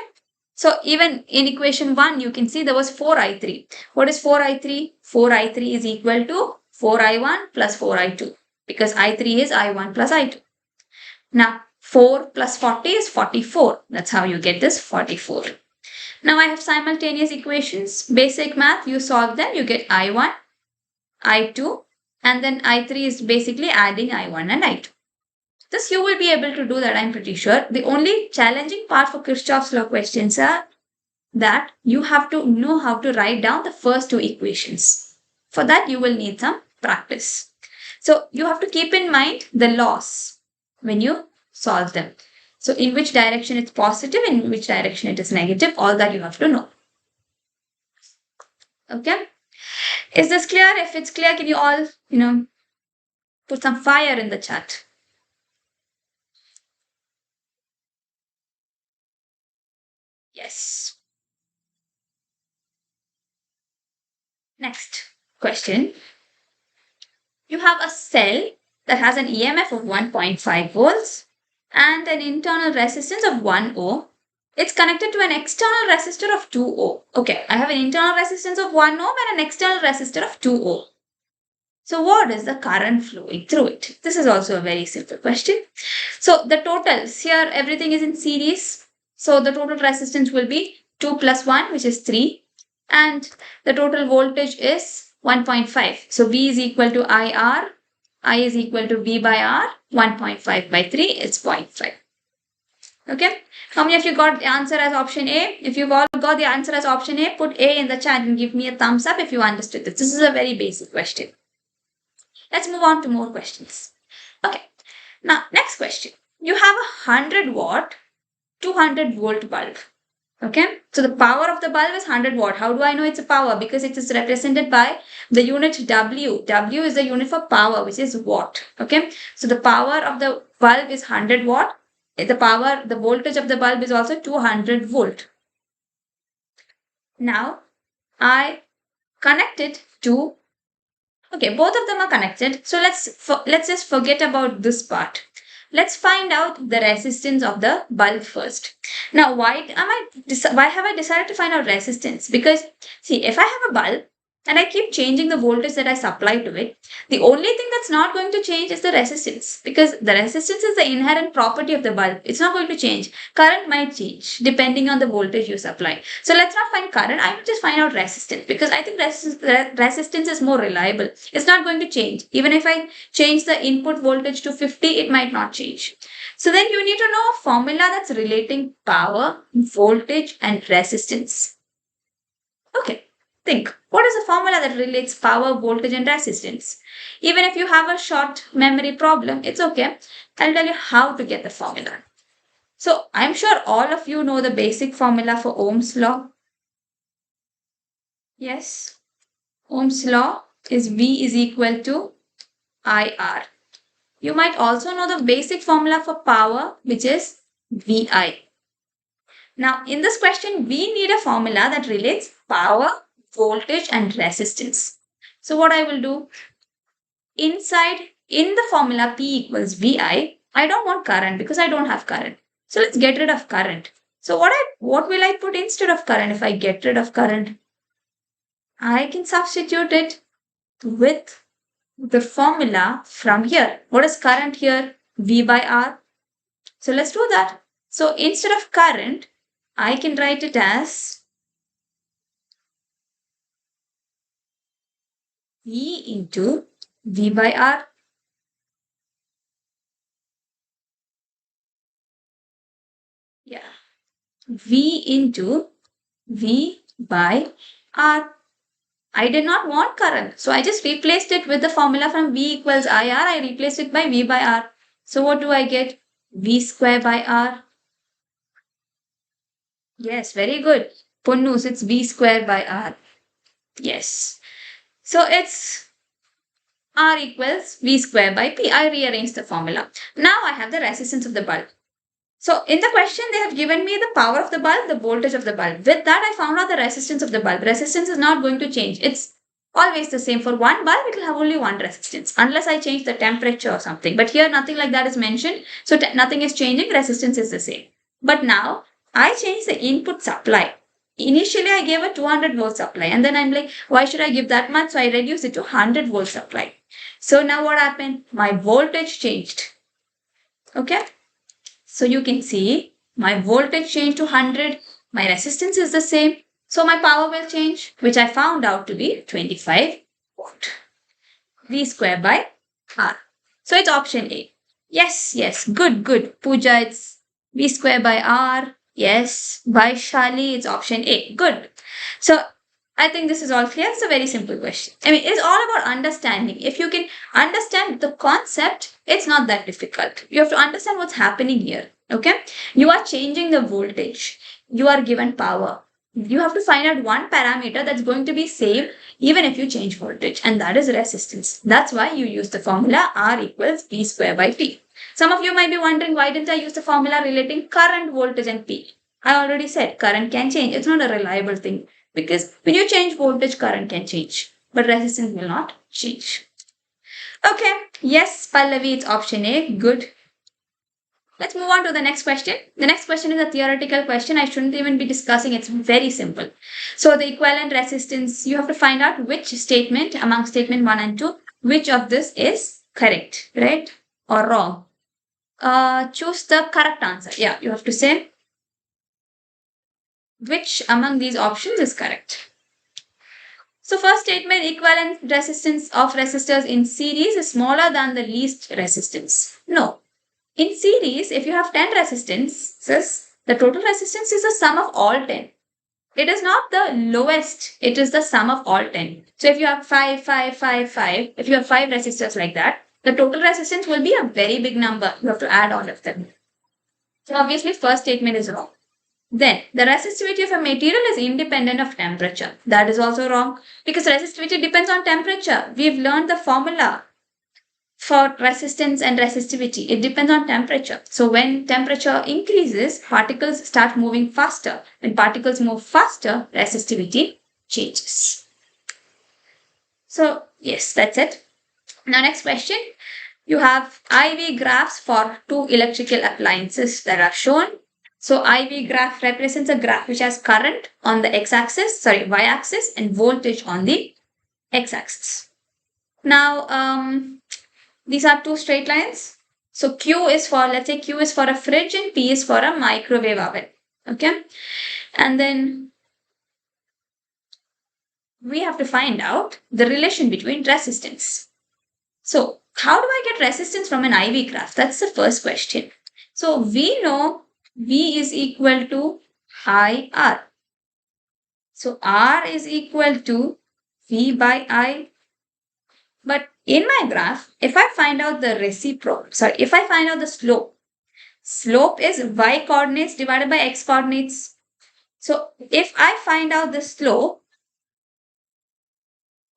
B: So even in equation 1, you can see there was 4I3. What is 4I3? 4I3 is equal to 4I1 plus 4I2 because I3 is I1 plus I2. Now, 4 plus 40 is 44. That's how you get this 44. Now, I have simultaneous equations. Basic math, you solve them, you get I1, I2, and then I3 is basically adding I1 and I2. This you will be able to do that, I'm pretty sure. The only challenging part for Kirchhoff's law questions are that you have to know how to write down the first 2 equations. For that, you will need some practice. So you have to keep in mind the laws when you solve them. So in which direction it's positive, in which direction it is negative, all that you have to know. Okay? Is this clear? If it's clear, can you all, put some fire in the chat? Yes. Next question. You have a cell that has an EMF of 1.5 volts and an internal resistance of 1 ohm. It's connected to an external resistor of 2 ohm. Okay, I have an internal resistance of 1 ohm and an external resistor of 2 ohm. So what is the current flowing through it? This is also a very simple question. So the totals here, everything is in series. So the total resistance will be 2 plus 1, which is 3. And the total voltage is 1.5. So V is equal to IR. I is equal to V by R. 1.5 by 3 is 0.5. Okay. How many of you got the answer as option A? If you've all got the answer as option A, put A in the chat and give me a thumbs up if you understood this. This is a very basic question. Let's move on to more questions. Okay. Now, next question. You have a 100 watt, 200 volt bulb. Okay. So the power of the bulb is 100 watt. How do I know it's a power? Because it is represented by the unit W. W is the unit for power, which is watt. Okay. So the power of the bulb is 100 watt. The voltage of the bulb is also 200 volt. Now, I connect it to, okay, both of them are connected. So let's just forget about this part. Let's find out the resistance of the bulb first. Now, why have I decided to find out resistance? Because, see, if I have a bulb and I keep changing the voltage that I supply to it, the only thing that's not going to change is the resistance, because the resistance is the inherent property of the bulb. It's not going to change. Current might change depending on the voltage you supply. So let's not find current. I will just find out resistance, because I think resistance is more reliable. It's not going to change. Even if I change the input voltage to 50, it might not change. So then you need to know a formula that's relating power, voltage, and resistance. Okay, think. What is the formula that relates power, voltage, and resistance? Even if you have a short memory problem, it's okay. I'll tell you how to get the formula. So I'm sure all of you know the basic formula for Ohm's law. Yes, Ohm's law is V is equal to IR. You might also know the basic formula for power, which is VI. Now, in this question, we need a formula that relates power, voltage, and resistance. So, what I will do, inside in the formula P equals VI, I don't want current because I don't have current. So, let's get rid of current. So, what will I put instead of current if I get rid of current? I can substitute it with the formula from here. What is current here? V by R. So, let's do that. So, instead of current, I can write it as V into V by R. Yeah. V into V by R. I did not want current. So I just replaced it with the formula from V equals IR. I replaced it by V by R. So what do I get? V square by R. Yes, very good. Punnus, it's V square by R. Yes. So it's R equals V square by P. I rearranged the formula. Now I have the resistance of the bulb. So in the question, they have given me the power of the bulb, the voltage of the bulb. With that, I found out the resistance of the bulb. Resistance is not going to change. It's always the same. For one bulb, it will have only one resistance, unless I change the temperature or something. But here, nothing like that is mentioned. So nothing is changing. Resistance is the same. But now, I changed the input supply. Initially, I gave a 200 volt supply. And then I'm like, why should I give that much? So I reduced it to 100 volt supply. So now what happened? My voltage changed. Okay. So you can see my voltage changed to 100, my resistance is the same, so my power will change, which I found out to be 25 watt. V square by R. So it's option A. Yes, good. Pooja, it's V square by R. Yes, by Shali, it's option A. Good. So I think this is all clear. It's a very simple question. I mean, it's all about understanding. If you can understand the concept, it's not that difficult. You have to understand what's happening here. Okay? You are changing the voltage. You are given power. You have to find out one parameter that's going to be same even if you change voltage, and that is resistance. That's why you use the formula R equals V square by P. Some of you might be wondering, why didn't I use the formula relating current, voltage, and P? I already said current can change. It's not a reliable thing. Because when you change voltage, current can change, but resistance will not change. Okay, yes, Pallavi, it's option A. Good. Let's move on to the next question. The next question is a theoretical question. I shouldn't even be discussing. It's very simple. So the equivalent resistance, you have to find out which statement among statement 1 and 2, which of this is correct, right? Or wrong. Choose the correct answer. Yeah, you have to say which among these options is correct. So first statement, equivalent resistance of resistors in series is smaller than the least resistance. No. In series, if you have 10 resistances, the total resistance is the sum of all 10. It is not the lowest, it is the sum of all 10. So if you have 5, 5, 5, 5, if you have 5 resistors like that, the total resistance will be a very big number. You have to add all of them. So obviously, first statement is wrong. Then, the resistivity of a material is independent of temperature. That is also wrong, because resistivity depends on temperature. We've learned the formula for resistance and resistivity. It depends on temperature. So when temperature increases, particles start moving faster. When particles move faster, resistivity changes. So yes, that's it. Now next question. You have IV graphs for two electrical appliances that are shown. So IV graph represents a graph which has current on the y-axis and voltage on the x-axis. Now, these are two straight lines. So Q is for, let's say Q is for a fridge and P is for a microwave oven. Okay. And then we have to find out the relation between resistance. So how do I get resistance from an IV graph? That's the first question. So we know V is equal to IR. So R is equal to V by I. But in my graph, if I find out the if I find out the slope is y coordinates divided by x coordinates. So if I find out the slope,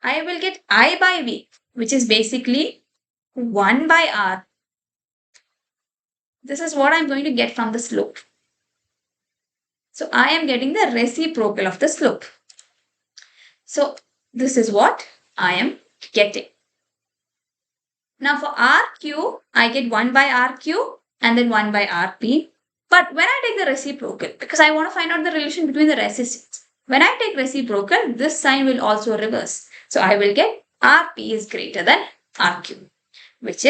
B: I will get I by V, which is basically 1 by R. This is what I'm going to get from the slope. So I am getting the reciprocal of the slope. So this is what I am getting. Now for RQ, I get 1 by RQ and then 1 by RP. But when I take the reciprocal, because I want to find out the relation between the resistance, when I take reciprocal, this sign will also reverse. So I will get RP is greater than RQ, which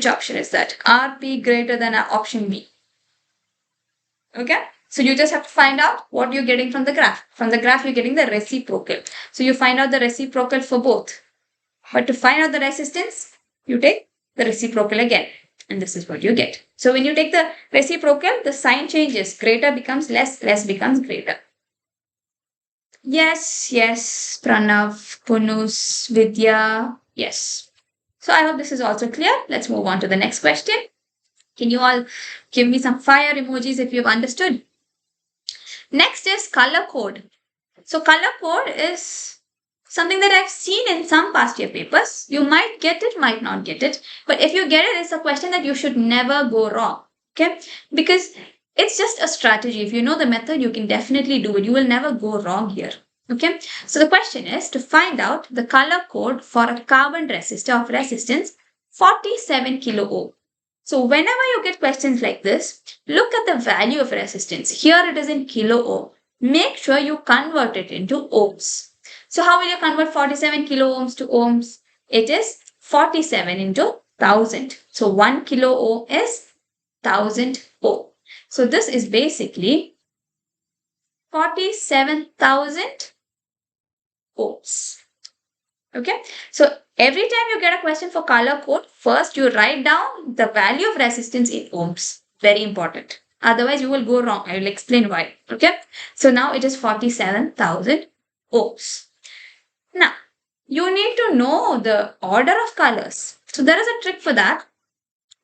B: option is that? RP greater than option B. Okay. So you just have to find out what you're getting from the graph. From the graph, you're getting the reciprocal. So you find out the reciprocal for both. But to find out the resistance, you take the reciprocal again. And this is what you get. So when you take the reciprocal, the sign changes. Greater becomes less, less becomes greater. Yes, Pranav, Kunus, Vidya, yes. So I hope this is also clear. Let's move on to the next question. Can you all give me some fire emojis if you've understood? Next is color code. So color code is something that I've seen in some past year papers. You might get it, might not get it. But if you get it, it's a question that you should never go wrong. Okay? Because it's just a strategy. If you know the method, you can definitely do it. You will never go wrong here. Okay? So the question is to find out the color code for a carbon resistor of resistance 47 kilo ohm. So whenever you get questions like this, look at the value of resistance. Here it is in kilo ohm. Make sure you convert it into ohms. So how will you convert 47 kilo ohms to ohms? It is 47 into 1000. So 1 kilo ohm is 1000 ohm. So this is basically 47,000 ohms. Okay. So every time you get a question for color code, first you write down the value of resistance in ohms. Very important. Otherwise you will go wrong. I will explain why. Okay. So now it is 47,000 ohms. Now, you need to know the order of colors. So there is a trick for that.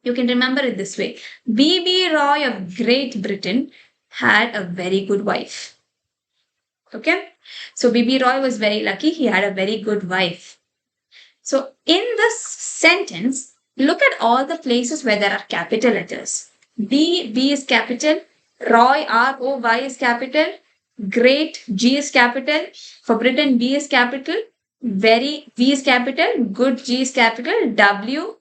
B: You can remember it this way. B.B. Roy of Great Britain had a very good wife. Okay. So B.B. Roy was very lucky. He had a very good wife. So in this sentence, look at all the places where there are capital letters. B is capital. Roy, R-O-Y is capital. Great, G is capital. For Britain, B is capital. Very, V is capital. Good, G is capital. W,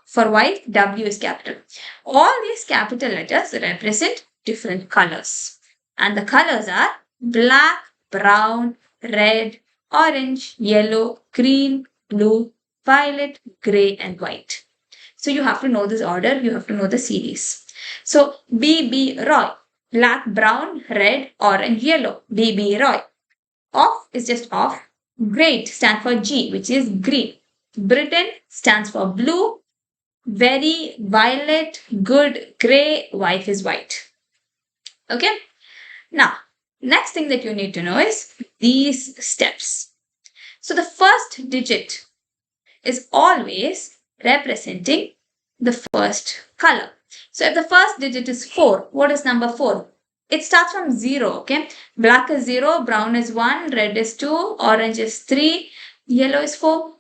B: for wife, W is capital. All these capital letters represent different colors. And the colors are black, brown, red, orange, yellow, green, blue, violet, grey, and white. So you have to know this order. You have to know the series. So B.B. Roy. Black, brown, red, orange, yellow. B.B. Roy. Off is just off. Great stands for G, which is green. Britain stands for blue. Very, violet, good, grey, wife is white. Okay. Now, next thing that you need to know is these steps. So the first digit is always representing the first color. So if the first digit is 4, what is number 4? It starts from 0, okay? Black is 0, brown is 1, red is 2, orange is 3, yellow is 4.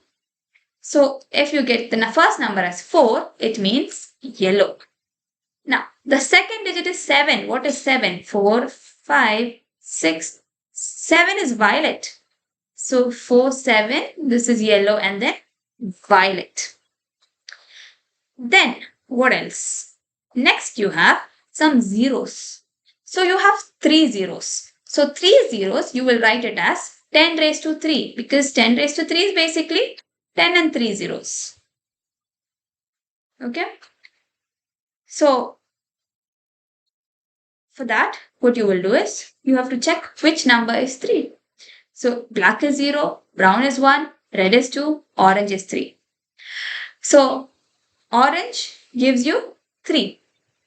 B: So if you get the first number as 4, it means yellow. Now, the second digit is 7. What is 7? 4, 5, 6. 7 is violet. So 4, 7, this is yellow and then violet. Then, what else? Next, you have some zeros. So you have 3 zeros. So 3 zeros, you will write it as 10 raised to 3 because 10 raised to 3 is basically 10 and 3 zeros. Okay. So for that, what you will do is you have to check which number is 3. So black is 0, brown is 1, red is 2, orange is 3. So orange gives you 3.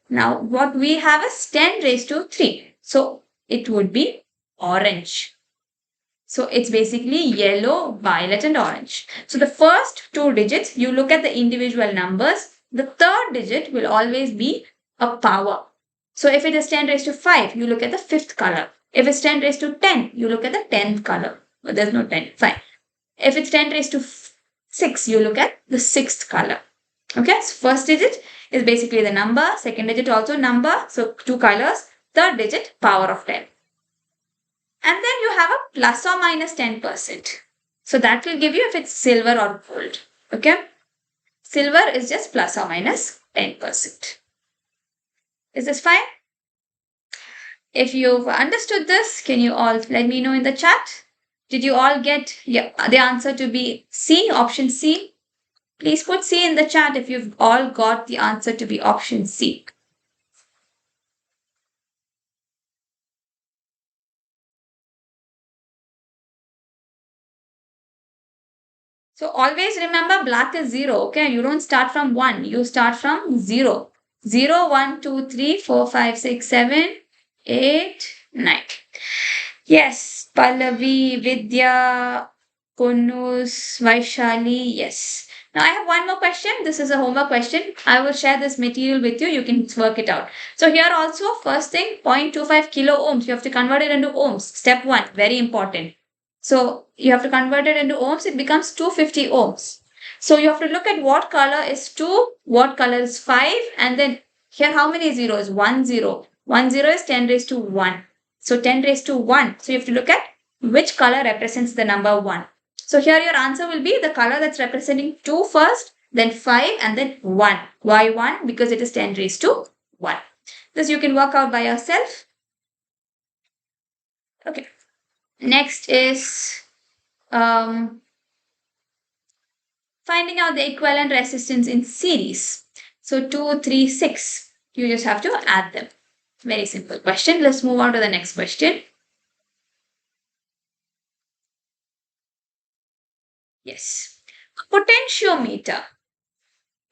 B: Now what we have is 10 raised to 3. So it would be orange. So it's basically yellow, violet and orange. So the first 2 digits, you look at the individual numbers. The third digit will always be a power. So if it is 10 raised to 5, you look at the fifth color. If it's 10 raised to 10, you look at the 10th color. But there's no 10, fine. If it's 10 raised to 6, you look at the 6th color. Okay, so first digit is basically the number, second digit also number, so 2 colors, third digit power of 10. And then you have a plus or minus 10%. So that will give you if it's silver or gold. Okay, silver is just plus or minus 10%. Is this fine? If you've understood this, can you all let me know in the chat? Did you all get the answer to be C, option C? Please put C in the chat if you've all got the answer to be option C. So always remember black is 0, okay? You don't start from 1, you start from 0. 0, 1, 2, 3, 4, 5, 6, 7, 8, 9. Yes, Pallavi, Vidya, Kunus, Vaishali, yes. Now I have one more question. This is a homework question. I will share this material with you. You can work it out. So here also, first thing, 0.25 kilo ohms. You have to convert it into ohms. Step 1, very important. So you have to convert it into ohms. It becomes 250 ohms. So you have to look at what color is 2, what color is 5, and then here how many zeros? 1 0. 1 0 is 10 raised to 1. So 10 raised to 1. So you have to look at which color represents the number 1. So here your answer will be the color that's representing 2 first, then 5 and then 1. Why 1? Because it is 10 raised to 1. This you can work out by yourself. Okay. Next is finding out the equivalent resistance in series. So 2, 3, 6. You just have to add them. Very simple question. Let's move on to the next question. Yes. A potentiometer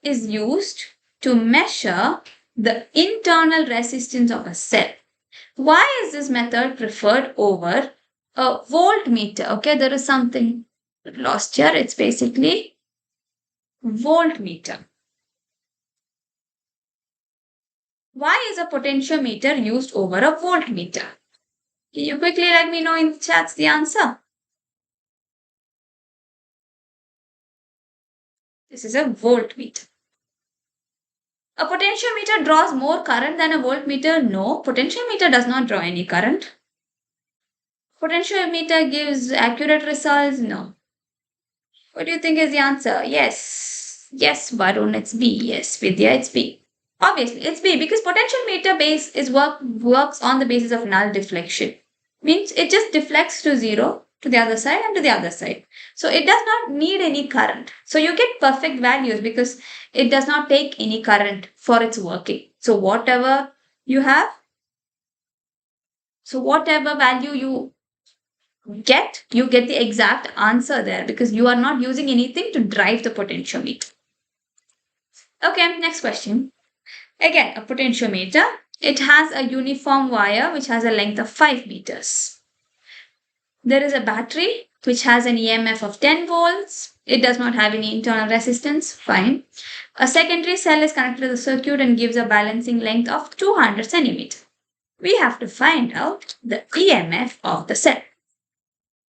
B: is used to measure the internal resistance of a cell. Why is this method preferred over a voltmeter? Okay, there is something lost here. It's basically voltmeter. Why is a potentiometer used over a voltmeter? Can you quickly let me know in the chats the answer? This is a voltmeter. A potentiometer draws more current than a voltmeter? No, potentiometer does not draw any current. Potentiometer gives accurate results? No. What do you think is the answer? Yes. Yes, Varun, it's B. Yes, Vidya, it's B. Obviously, it's B because potentiometer base is works on the basis of null deflection. Means it just deflects to 0 to the other side and to the other side. So it does not need any current. So you get perfect values because it does not take any current for its working. So whatever you have, so whatever value you get the exact answer there because you are not using anything to drive the potentiometer. Okay, next question. Again, a potentiometer. It has a uniform wire which has a length of 5 meters. There is a battery which has an EMF of 10 volts. It does not have any internal resistance. Fine. A secondary cell is connected to the circuit and gives a balancing length of 200 centimeters. We have to find out the EMF of the cell.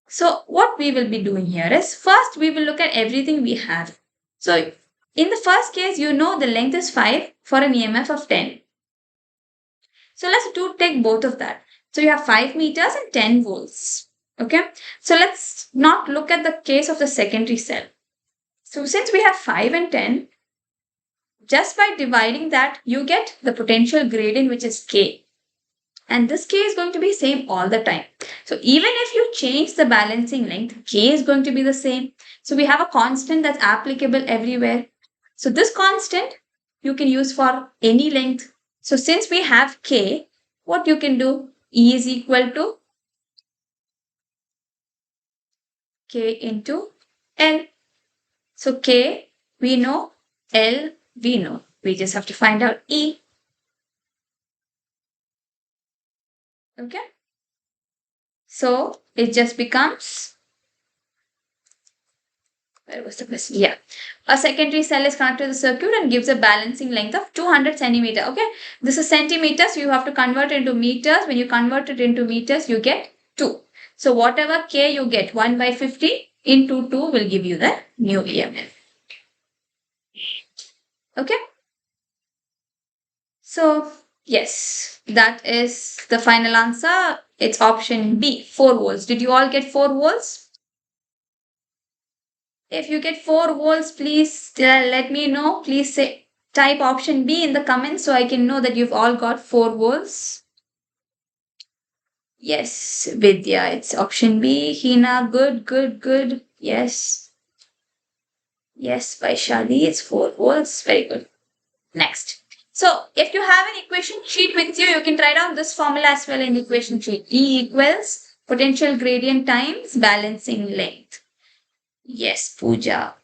B: So what we will be doing here is first we will look at everything we have. So in the first case, you know the length is 5 for an EMF of 10. So let's take both of that. So you have 5 meters and 10 volts. Okay. So let's not look at the case of the secondary cell. So since we have 5 and 10, just by dividing that, you get the potential gradient which is K. And this K is going to be same all the time. So even if you change the balancing length, K is going to be the same. So we have a constant that's applicable everywhere. So this constant you can use for any length. So since we have K, what you can do? E is equal to K into L. So K we know, L we know. We just have to find out E. Okay. So it just becomes, where was the question? Yeah. A secondary cell is connected to the circuit and gives a balancing length of 200 centimeter. Okay. This is centimeters. So you have to convert it into meters. When you convert it into meters, you get 2. So whatever K you get, 1 by 50 into 2 will give you the new EMF. Okay. So yes, that is the final answer. It's option B, 4 volts. Did you all get 4 volts? If you get 4 volts, please let me know. Please say type option B in the comments so I can know that you've all got 4 volts. Yes, Vidya, it's option B. Hina, good, good, good. Yes. Yes, Vaishali, it's 4 volts. Very good. Next. So, if you have an equation sheet with you, you can write down this formula as well in the equation sheet. E equals potential gradient times balancing length. Yes, Pooja.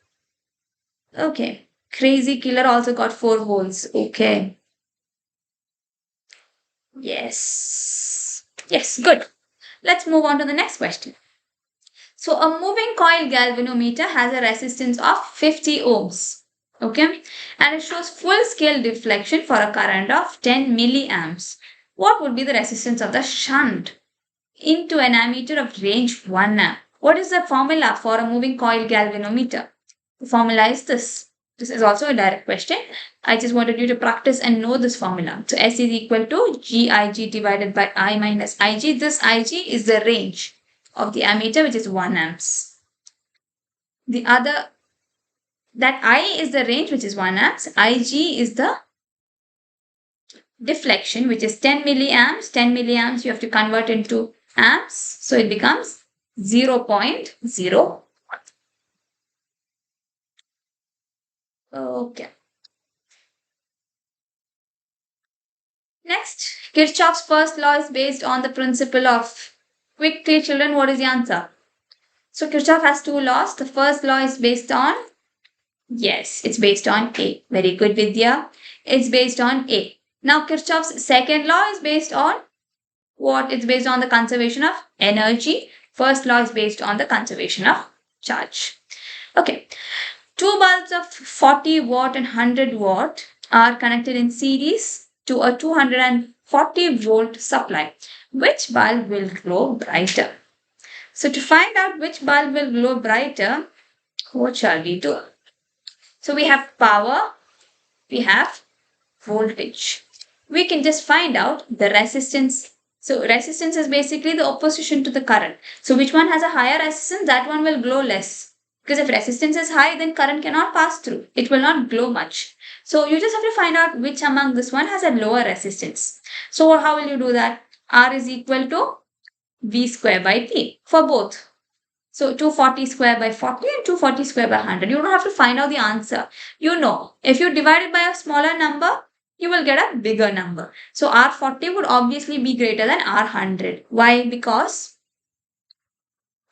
B: Okay. Crazy Killer also got 4 volts. Okay. Yes. Yes, good. Let's move on to the next question. So a moving coil galvanometer has a resistance of 50 ohms. Okay. And it shows full scale deflection for a current of 10 milliamps. What would be the resistance of the shunt into an ammeter of range 1 amp? What is the formula for a moving coil galvanometer? The formula is this. This is also a direct question. I just wanted you to practice and know this formula. So S is equal to GIG divided by I minus IG. This IG is the range of the ammeter, which is 1 amps. The other, that I is the range, which is 1 amps. IG is the deflection, which is 10 milliamps. 10 milliamps you have to convert into amps. So it becomes 0.0. Okay. Next, Kirchhoff's first law is based on the principle of, quickly children, what is the answer? So Kirchhoff has 2 laws. The first law is based on, yes, it's based on A. Very good, Vidya. It's based on A. Now Kirchhoff's second law is based on what? It's based on the conservation of energy. First law is based on the conservation of charge. Okay. 2 bulbs of 40 watt and 100 watt are connected in series to a 240 volt supply. Which bulb will glow brighter? So to find out which bulb will glow brighter, what shall we do? So we have power, we have voltage. We can just find out the resistance. So resistance is basically the opposition to the current. So which one has a higher resistance, that one will glow less. Because if resistance is high, then current cannot pass through. It will not glow much. So you just have to find out which among this one has a lower resistance. So how will you do that? R is equal to V square by T for both. So 240 square by 40 and 240 square by 100. You don't have to find out the answer. You know, if you divide it by a smaller number, you will get a bigger number. So R40 would obviously be greater than R100. Why? Because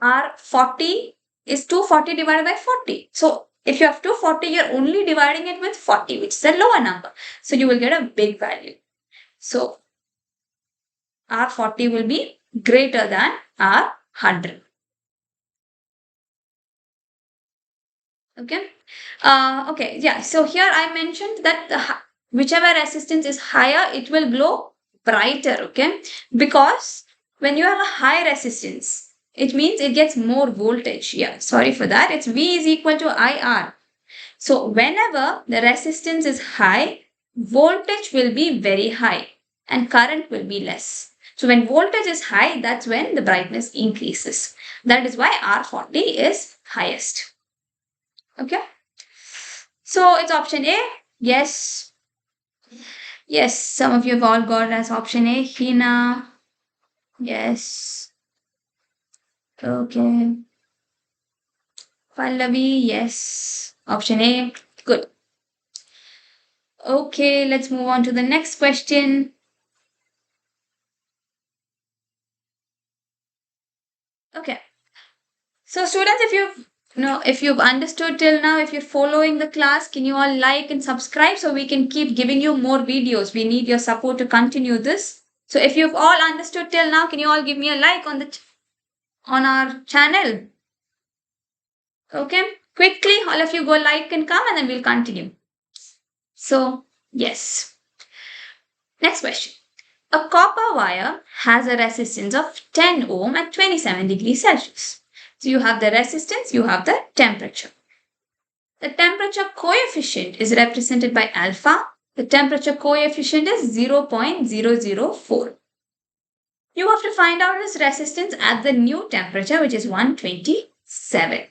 B: R40 is 240 divided by 40. So if you have 240, you're only dividing it with 40, which is a lower number. So you will get a big value. So R40 will be greater than R100. Okay. Okay. Yeah. So here I mentioned that whichever resistance is higher, it will glow brighter. Okay. Because when you have a high resistance, it means it gets more voltage. Yeah. Sorry for that. It's V is equal to IR. So whenever the resistance is high, voltage will be very high and current will be less. So when voltage is high, that's when the brightness increases. That is why R40 is highest. Okay. So it's option A. Yes. Yes, some of you have all got as option A. Hina. Yes. Okay. Pallavi. Yes. Option A. Good. Okay, let's move on to the next question. Okay. So students, if you've understood till now, if you're following the class, can you all like and subscribe so we can keep giving you more videos? We need your support to continue this. So if you've all understood till now, can you all give me a like on on our channel? Okay. Quickly, all of you go like and come and then we'll continue. So, yes. Next question. A copper wire has a resistance of 10 ohm at 27 degrees Celsius. So you have the resistance, you have the temperature. The temperature coefficient is represented by alpha. The temperature coefficient is 0.004. You have to find out this resistance at the new temperature, which is 127.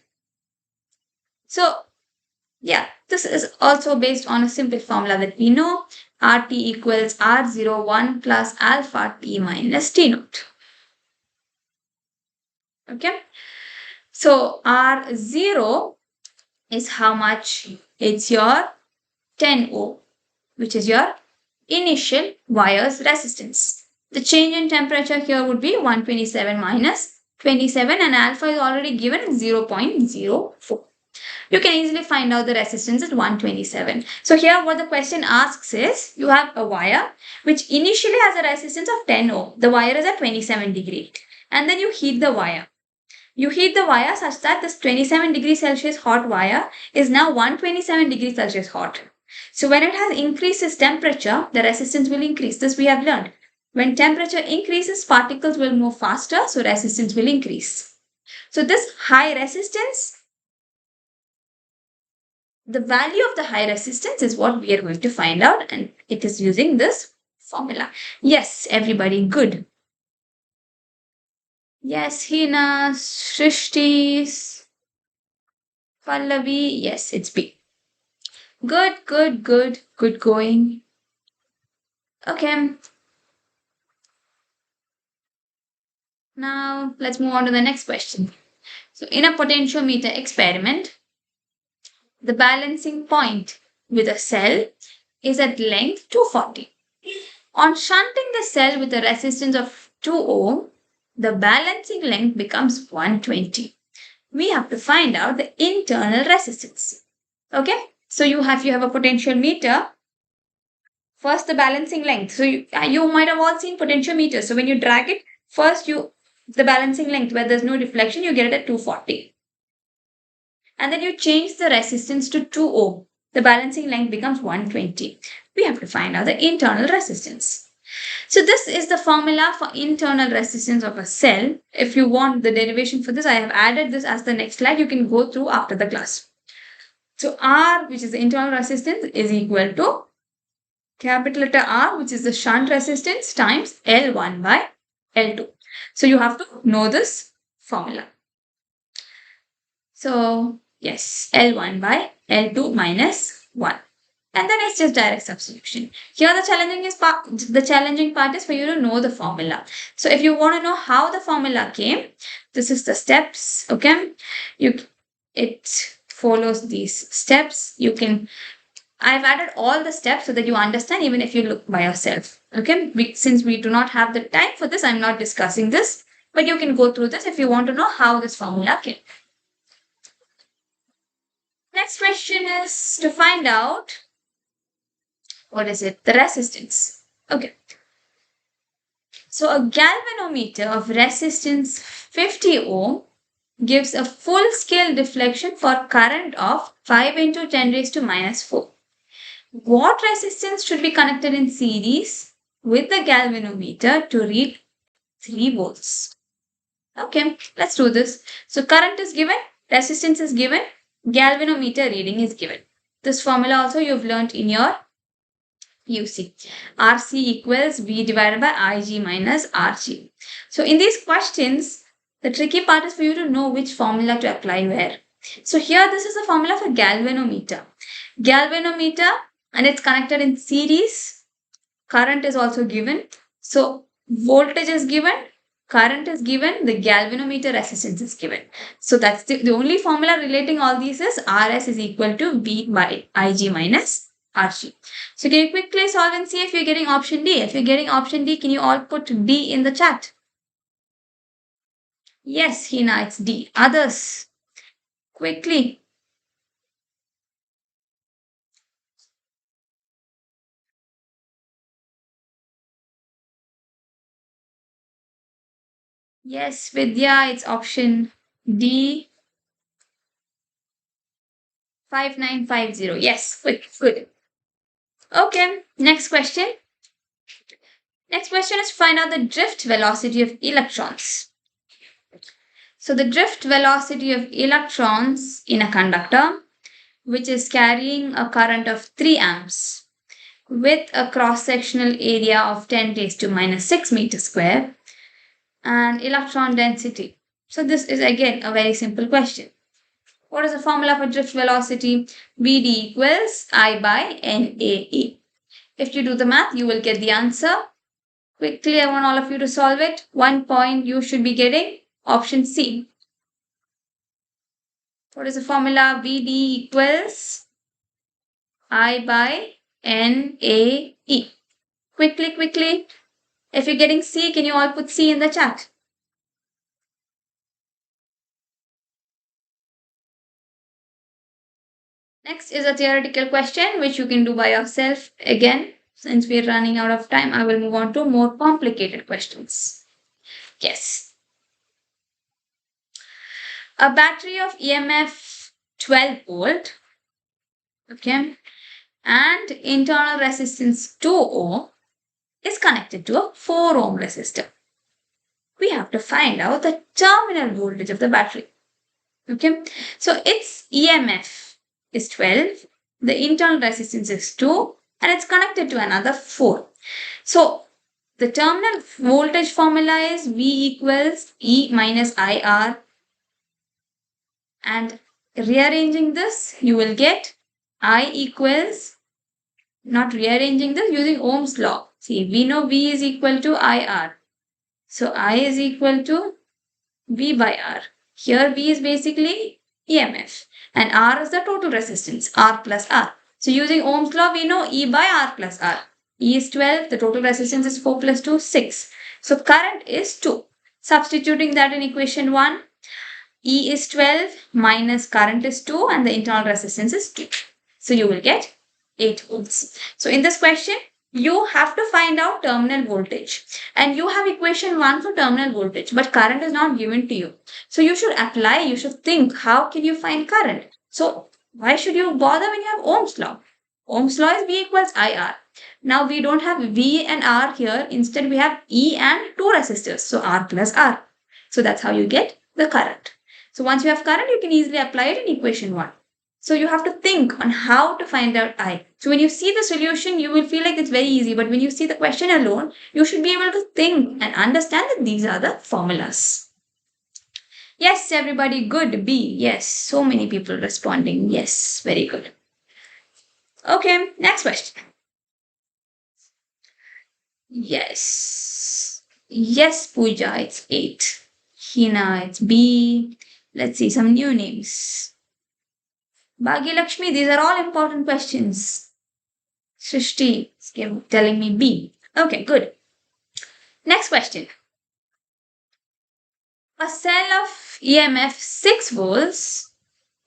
B: So, yeah, this is also based on a simple formula that we know. RT equals R01 plus alpha T minus T naught. Okay. So, R0 is how much? It's your 10 ohm, which is your initial wire's resistance. The change in temperature here would be 127 minus 27 and alpha is already given at 0.04. You can easily find out the resistance at 127. So here what the question asks is, you have a wire which initially has a resistance of 10 ohm. The wire is at 27 degree and then you heat the wire. You heat the wire such that this 27 degrees Celsius hot wire is now 127 degrees Celsius hot. So when it has increases temperature, the resistance will increase. This we have learned. When temperature increases, particles will move faster, so resistance will increase. So this high resistance, the value of the high resistance is what we are going to find out, and it is using this formula. Yes, everybody, good. Yes, Hina, Shrishti, Pallavi, yes, it's B. Good, good, good, good going. Okay. Now let's move on to the next question. So in a potentiometer experiment, the balancing point with a cell is at length 240. On shunting the cell with a resistance of 2 ohm, the balancing length becomes 120. We have to find out the internal resistance. Okay, so you have a potentiometer. First, the balancing length. So you might have all seen potentiometers. So when you drag it, first the balancing length where there's no deflection, you get it at 240. And then you change the resistance to 2 ohm. The balancing length becomes 120. We have to find out the internal resistance. So this is the formula for internal resistance of a cell. If you want the derivation for this, I have added this as the next slide. You can go through after the class. So R, which is the internal resistance, is equal to capital letter R, which is the shunt resistance, times L1 by L2. So you have to know this formula. So yes, L1 by L2 minus 1. And then it's just direct substitution. Here the challenging part is for you to know the formula. So if you want to know how the formula came, this is the steps. Okay, it follows these steps. I've added all the steps so that you understand even if you look by yourself. Okay, since we do not have the time for this, I'm not discussing this, but you can go through this if you want to know how this formula came. Next question is to find out what is it? The resistance. Okay. So a galvanometer of resistance 50 ohm gives a full scale deflection for current of 5 into 10 raised to minus 4. What resistance should be connected in series with the galvanometer to read 3 volts? Okay, let's do this. So current is given, resistance is given, galvanometer reading is given. This formula also you've learnt in your PUC. RC equals V divided by IG minus RG. So in these questions, the tricky part is for you to know which formula to apply where. So here this is the formula for galvanometer. Galvanometer, and it's connected in series current is also given. So voltage is given, current is given, the galvanometer resistance is given. So that's the only formula relating all these is RS is equal to V by Ig minus RG. So can you quickly solve and see if you're getting option D? If you're getting option D, can you all put D in the chat? Yes, Hina, it's D. Others, quickly. Yes, Vidya, it's option D. 5950. Yes, quick, good. Okay, next question. Next question is find out the drift velocity of electrons. So the drift velocity of electrons in a conductor, which is carrying a current of 3 amps with a cross-sectional area of 10 raised to minus 6 meters square and electron density. So this is again a very simple question. What is the formula for drift velocity? Vd equals I by NAE. If you do the math, you will get the answer. Quickly, I want all of you to solve it. 1 point you should be getting. Option C. What is the formula? Vd equals I by NAE. Quickly. If you're getting C, can you all put C in the chat? Next is a theoretical question which you can do by yourself. Again, since we're running out of time, I will move on to more complicated questions. Yes. A battery of EMF 12 volt, okay, and internal resistance 2 ohm is connected to a 4 ohm resistor. We have to find out the terminal voltage of the battery. Okay, so its EMF is 12, the internal resistance is 2, and it's connected to another 4. So the terminal voltage formula is V equals E minus IR, and rearranging this, you will get I equals, not rearranging this, using Ohm's law. See, we know V is equal to IR. So I is equal to V by R. Here V is basically EMF and R is the total resistance, R plus R. So using Ohm's law, we know E by R plus R. E is 12, the total resistance is 4 plus 2, 6. So current is 2. Substituting that in equation 1, E is 12 minus current is 2 and the internal resistance is 2. So you will get 8 volts. So in this question, you have to find out terminal voltage and you have equation 1 for terminal voltage, but current is not given to you. So you should apply, you should think, how can you find current? So why should you bother when you have Ohm's law? Ohm's law is V equals IR. Now we don't have V and R here. Instead we have E and 2 resistors. So R plus R. So that's how you get the current. So once you have current, you can easily apply it in equation 1. So you have to think on how to find out I. So when you see the solution, you will feel like it's very easy. But when you see the question alone, you should be able to think and understand that these are the formulas. Yes, everybody, good. B. Yes, so many people responding. Yes, very good. Okay, next question. Yes. Yes, Pooja, it's 8. Hina, it's B. Let's see some new names. Bhagya Lakshmi, these are all important questions. Srishti is telling me B. Okay, good. Next question. A cell of EMF 6 volts.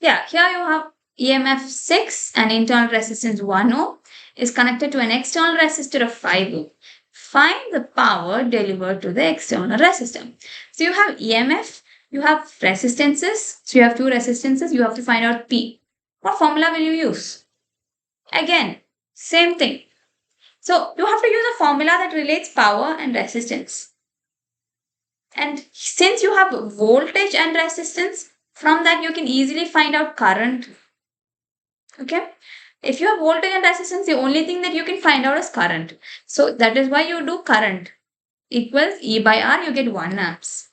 B: Yeah, here you have EMF 6 and internal resistance 1 ohm is connected to an external resistor of 5 ohm. Find the power delivered to the external resistor. So you have EMF, you have resistances. So you have 2 resistances, you have to find out P. What formula will you use? Again, same thing. So you have to use a formula that relates power and resistance. And since you have voltage and resistance, from that you can easily find out current. Okay. If you have voltage and resistance, the only thing that you can find out is current. So that is why you do current equals E by R, you get 1 amps.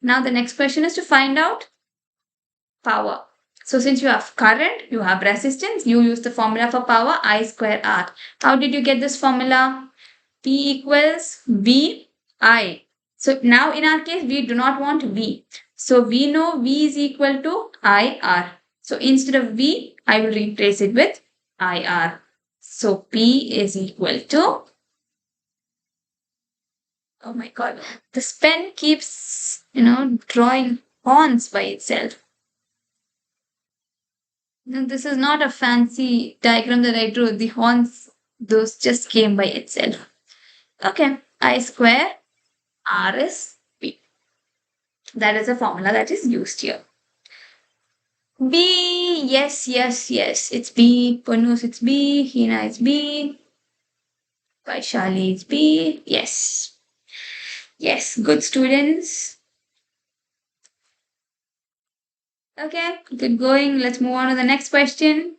B: Now the next question is to find out power. So since you have current, you have resistance, you use the formula for power I square R. How did you get this formula? P equals VI. So now in our case, we do not want V. So we know V is equal to IR. So instead of V, I will replace it with IR. So P is equal to, oh my god, this pen keeps, drawing horns by itself. No, this is not a fancy diagram that I drew. The horns, those just came by itself. Okay, I square R is P. That is a formula that is used here. B, yes, yes, yes. It's B. Panus, it's B. Hina, it's B. Vaishali, it's B. Yes. Yes, good students. Okay, good going. Let's move on to the next question.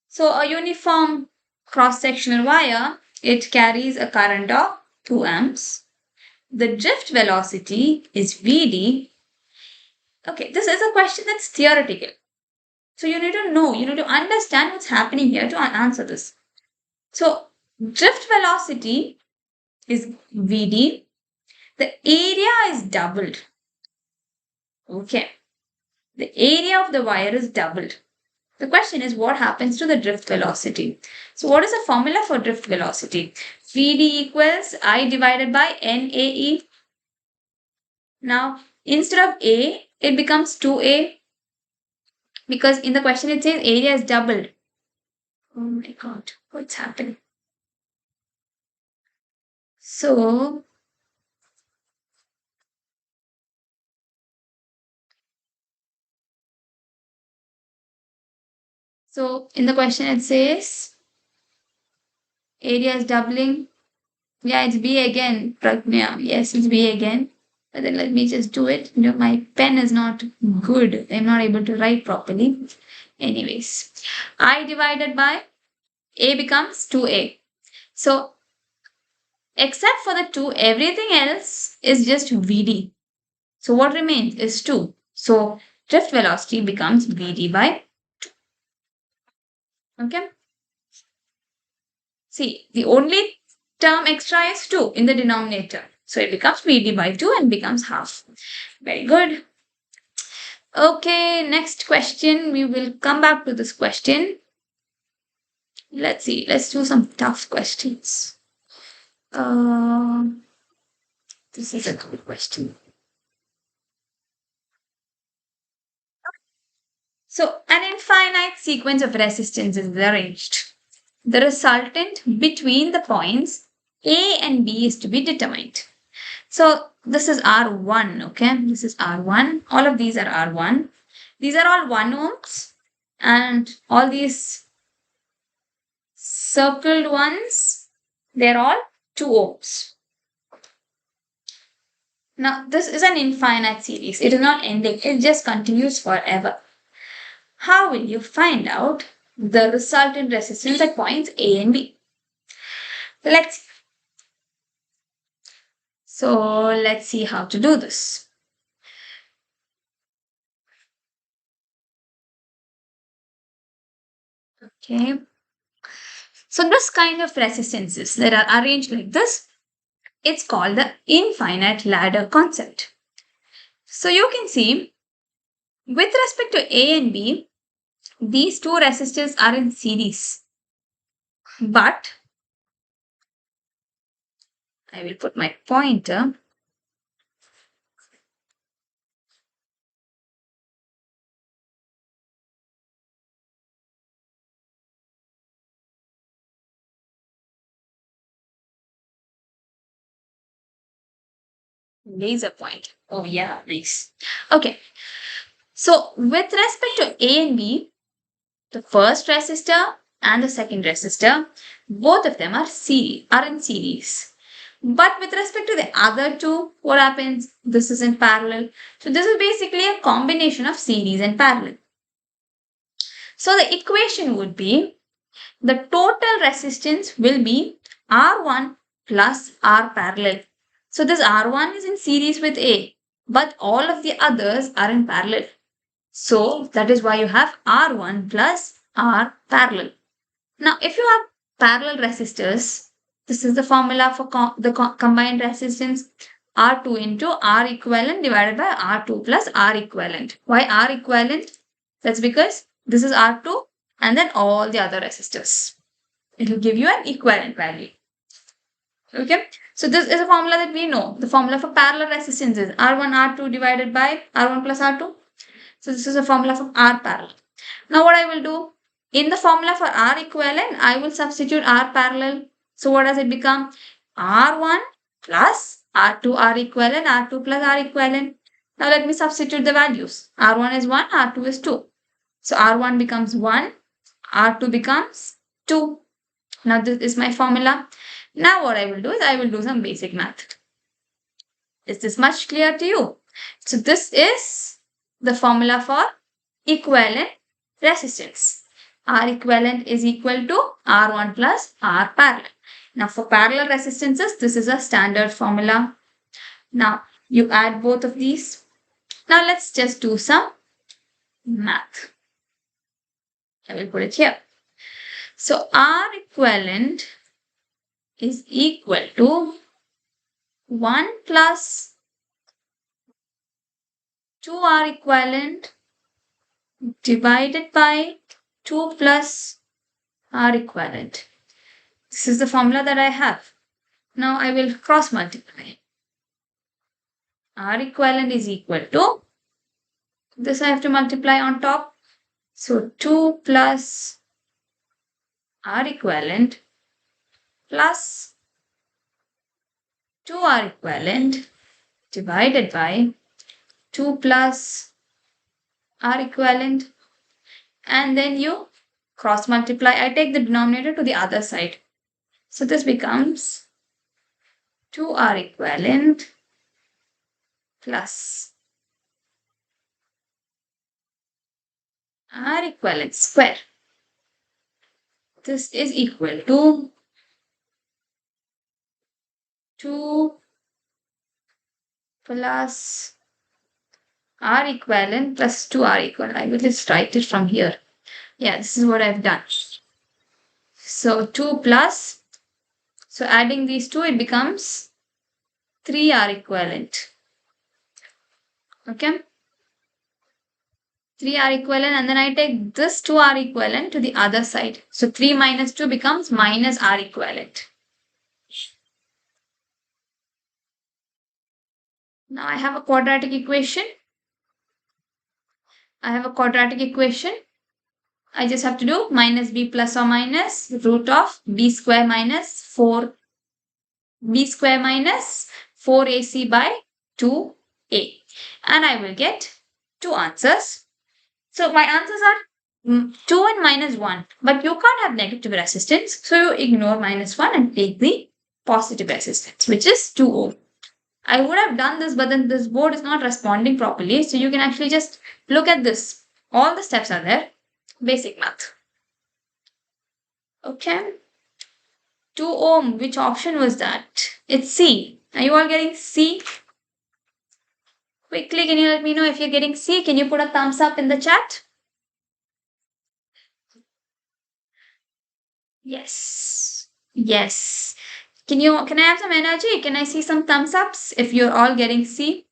B: So, a uniform cross-sectional wire, it carries a current of 2 amps. The drift velocity is Vd. Okay, this is a question that's theoretical. So you need to know, you need to understand what's happening here to answer this. So drift velocity is Vd. The area is doubled. Okay. The area of the wire is doubled. The question is what happens to the drift velocity? So what is the formula for drift velocity? Vd equals I divided by NAE. Now instead of A, it becomes 2A. Because in the question it says area is doubled. Oh my god, what's happening? So in the question it says area is doubling. Yeah, it's B again, Pragnya. Yes, it's B again. But then let me just do it. My pen is not good. I'm not able to write properly. Anyways, I divided by A becomes 2A. So except for the 2, everything else is just Vd. So what remains is 2. So drift velocity becomes Vd by 2. Okay. See, the only term extra is 2 in the denominator. So it becomes Vd by 2 and becomes half. Very good. Okay, next question. We will come back to this question. Let's see. Let's do some tough questions. This is a good question. So, an infinite sequence of resistances is arranged. The resultant between the points A and B is to be determined. So, this is R1, okay? This is R1. All of these are R1. These are all 1 ohms. And all these circled ones, they're all 2 ohms. Now, this is an infinite series. It is not ending. It just continues forever. How will you find out the resultant resistance at points A and B? Let's see. So, let's see how to do this. Okay. So, this kind of resistances that are arranged like this, it's called the infinite ladder concept. So, you can see with respect to A and B, these two resistors are in series. But I will put my pointer. Laser point. Oh yeah, nice. Okay. So with respect to A and B, the first resistor and the second resistor, both of them are in series. But with respect to the other two, what happens? This is in parallel. So this is basically a combination of series and parallel. So the equation would be the total resistance will be R1 plus R parallel. So this R1 is in series with A, but all of the others are in parallel. So that is why you have R1 plus R parallel. Now, if you have parallel resistors, This is the formula for combined resistance. R2 into R equivalent divided by R2 plus R equivalent. Why R equivalent? That's because this is R2 and then all the other resistors. It will give you an equivalent value. Okay, so this is a formula that we know. The formula for parallel resistance is R1 R2 divided by R1 plus R2. So this is a formula for R parallel. Now what I will do, in the formula for R equivalent, I will substitute R parallel. So what does it become? R1 plus R2 R equivalent, R2 plus R equivalent. Now let me substitute the values. R1 is 1, R2 is 2. So R1 becomes 1, R2 becomes 2. Now this is my formula. Now what I will do is I will do some basic math. Is this much clear to you? So this is the formula for equivalent resistance. R equivalent is equal to R1 plus R parallel. Now for parallel resistances, this is a standard formula. Now you add both of these. Now let's just do some math. I will put it here. So R equivalent is equal to 1 plus 2R equivalent divided by 2 plus R equivalent. This is the formula that I have. Now I will cross multiply. R equivalent is equal to, this I have to multiply on top. So 2 plus R equivalent plus 2R equivalent divided by 2 plus R equivalent, and then you cross multiply. I take the denominator to the other side. So this becomes 2R equivalent plus R equivalent square. This is equal to 2 plus R equivalent plus 2R equivalent. I will just write it from here. Yeah, this is what I've done. So 2 plus, so adding these two, it becomes 3R equivalent. Okay. 3R equivalent, and then I take this 2R equivalent to the other side. So 3 minus 2 becomes minus R equivalent. Now I have a quadratic equation. I just have to do minus b plus or minus root of b square minus 4ac by 2a. And I will get two answers. So my answers are 2 and minus 1. But you can't have negative resistance. So you ignore minus 1 and take the positive resistance, which is 2 ohm. I would have done this, but then this board is not responding properly. So you can actually just look at this. All the steps are there. Basic math. Okay. 2 ohm. Which option was that? It's C. Are you all getting C? Quickly, can you let me know if you're getting C? Can you put a thumbs up in the chat? Yes. Yes. Can I have some energy? Can I see some thumbs ups if you're all getting C?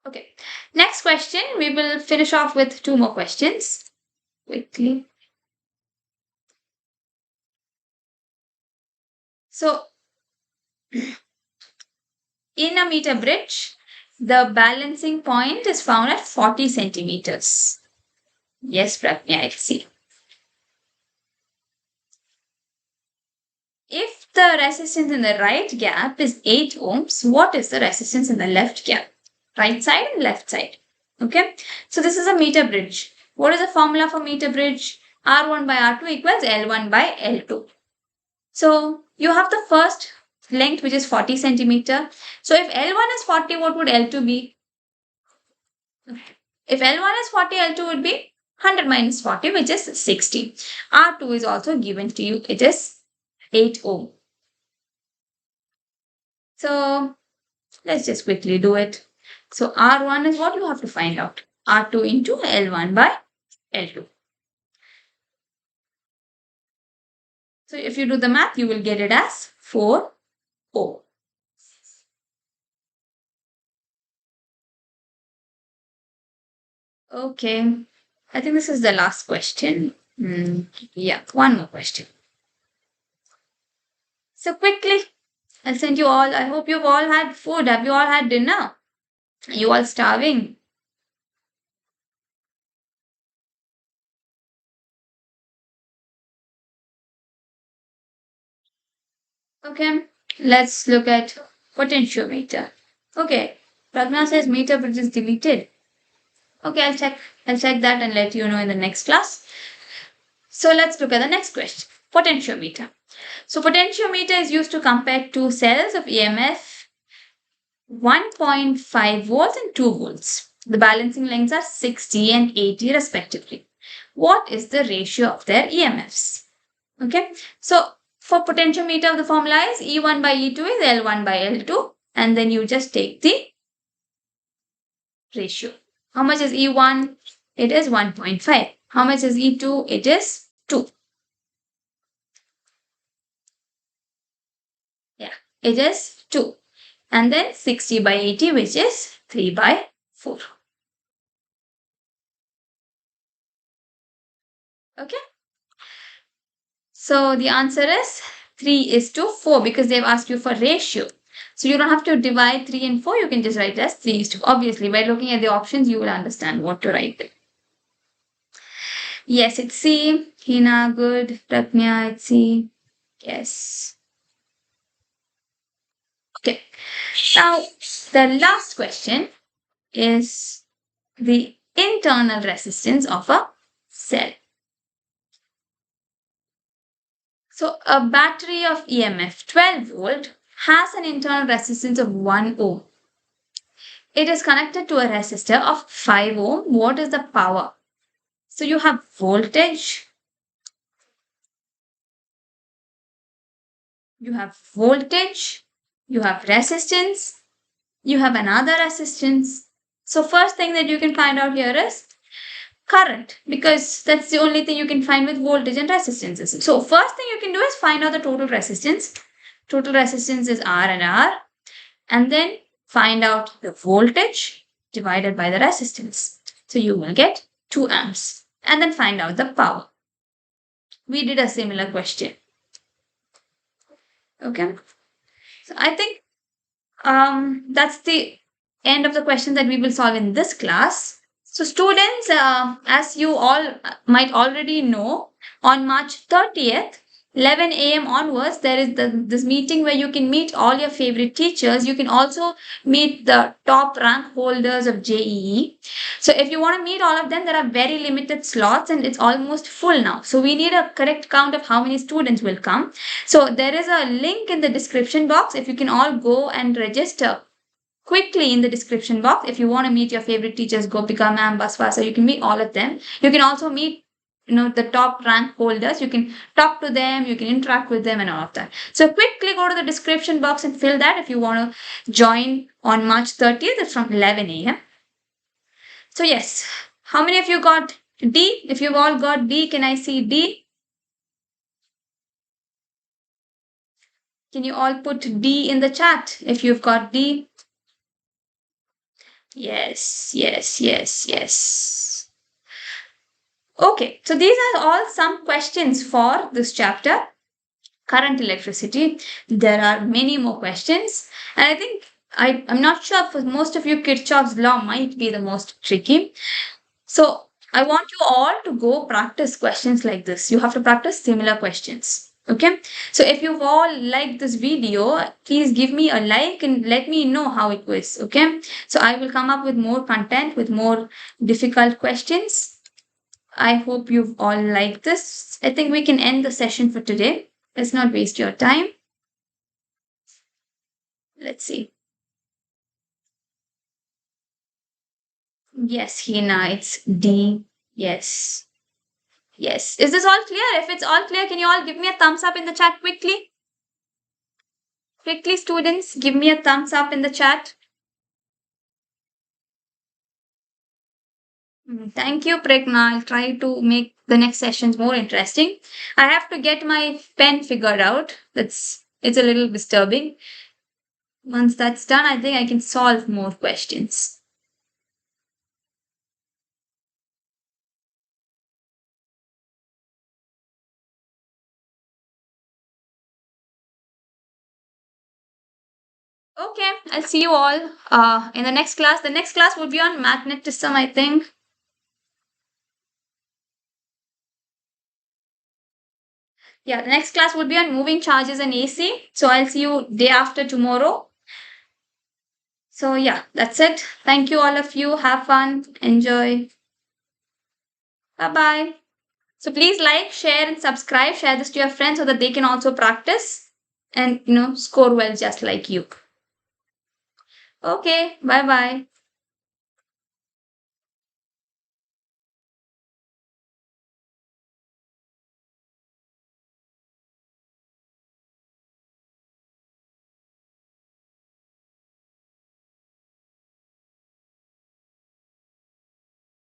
B: Okay. Next question. We will finish off with 2 more questions. Quickly. So, in a meter bridge, the balancing point is found at 40 centimeters. Yes, Pragya, I see. If the resistance in the right gap is 8 ohms, what is the resistance in the left gap? Right side and left side. Okay. So this is a meter bridge. What is the formula for meter bridge? R1 by R2 equals L1 by L2. So you have the first length, which is 40 centimeter. So if L1 is 40, what would L2 be? If L1 is 40, L2 would be 100 minus 40, which is 60. R2 is also given to you. It is 8 ohm. So let's just quickly do it. So R1 is what you have to find out. R2 into L1 by L2. So if you do the math, you will get it as 4O. Okay. I think this is the last question. Yeah, one more question. So quickly, I'll send you all. I hope you've all had food. Have you all had dinner? Are you all starving? Okay, let's look at potentiometer. Okay, Pragna says meter but is deleted. Okay, I'll check. I'll check that and let you know in the next class. So let's look at the next question. Potentiometer. So potentiometer is used to compare two cells of EMF 1.5 volts and 2 volts. The balancing lengths are 60 and 80 respectively. What is the ratio of their EMFs? Okay, so for potentiometer, the formula is E1 by E2 is L1 by L2, and then you just take the ratio. How much is E1? It is 1.5. How much is E2? It is 2. Yeah, it is 2. And then 60 by 80, which is 3 by 4. Okay. So the answer is 3 is to 4 because they've asked you for ratio. So you don't have to divide 3 and 4. You can just write as 3 is to. Obviously, by looking at the options, you will understand what to write. Yes, it's C. Hina, good. Pratnya, it's C. Yes. Okay. Now, the last question is the internal resistance of a cell. So, a battery of EMF 12 volt has an internal resistance of 1 ohm. It is connected to a resistor of 5 ohm. What is the power? So, you have voltage, you have resistance, you have another resistance. So, first thing that you can find out here is current, because that's the only thing you can find with voltage and resistances. So, first thing you can do is find out the total resistance. Total resistance is R and R, and then find out the voltage divided by the resistance. So, you will get 2 amps, and then find out the power. We did a similar question. Okay. So, I think that's the end of the question that we will solve in this class. So, students, as you all might already know, on March 30th, 11 a.m. onwards, there is this meeting where you can meet all your favorite teachers. You can also meet the top rank holders of JEE. So, if you want to meet all of them, there are very limited slots and it's almost full now. So, we need a correct count of how many students will come. So, there is a link in the description box. If you can all go and register quickly in the description box. If you want to meet your favorite teachers, Gopika ma'am, Baswasa, you can meet all of them. You can also meet the top rank holders. You can talk to them, you can interact with them and all of that. So quickly go to the description box and fill that if you want to join on March 30th. It's from 11 a.m. So yes, how many of you got D? If you've all got D, can I see D? Can you all put D in the chat if you've got D? Yes, yes, yes, yes. Okay, so these are all some questions for this chapter, current electricity. There are many more questions, and I think I'm not sure, for most of you, Kirchhoff's law might be the most tricky. So I want you all to go practice questions like this. You have to practice similar questions. Okay, so if you've all liked this video, please give me a like and let me know how it was. Okay, so I will come up with more content with more difficult questions. I hope you've all liked this. I think we can end the session for today. Let's not waste your time. Let's see. Yes, Hina, it's D. Yes. Yes. Is this all clear? If it's all clear, can you all give me a thumbs up in the chat quickly? Quickly, students, give me a thumbs up in the chat. Thank you, Pregna. I'll try to make the next session's more interesting. I have to get my pen figured out. It's a little disturbing. Once that's done, I think I can solve more questions. Okay, I'll see you all in the next class. The next class will be on magnetism, I think. Yeah, the next class will be on moving charges and AC. So I'll see you day after tomorrow. So yeah, that's it. Thank you all of you. Have fun. Enjoy. Bye bye. So please like, share, and subscribe. Share this to your friends so that they can also practice and score well just like you. Okay, bye bye.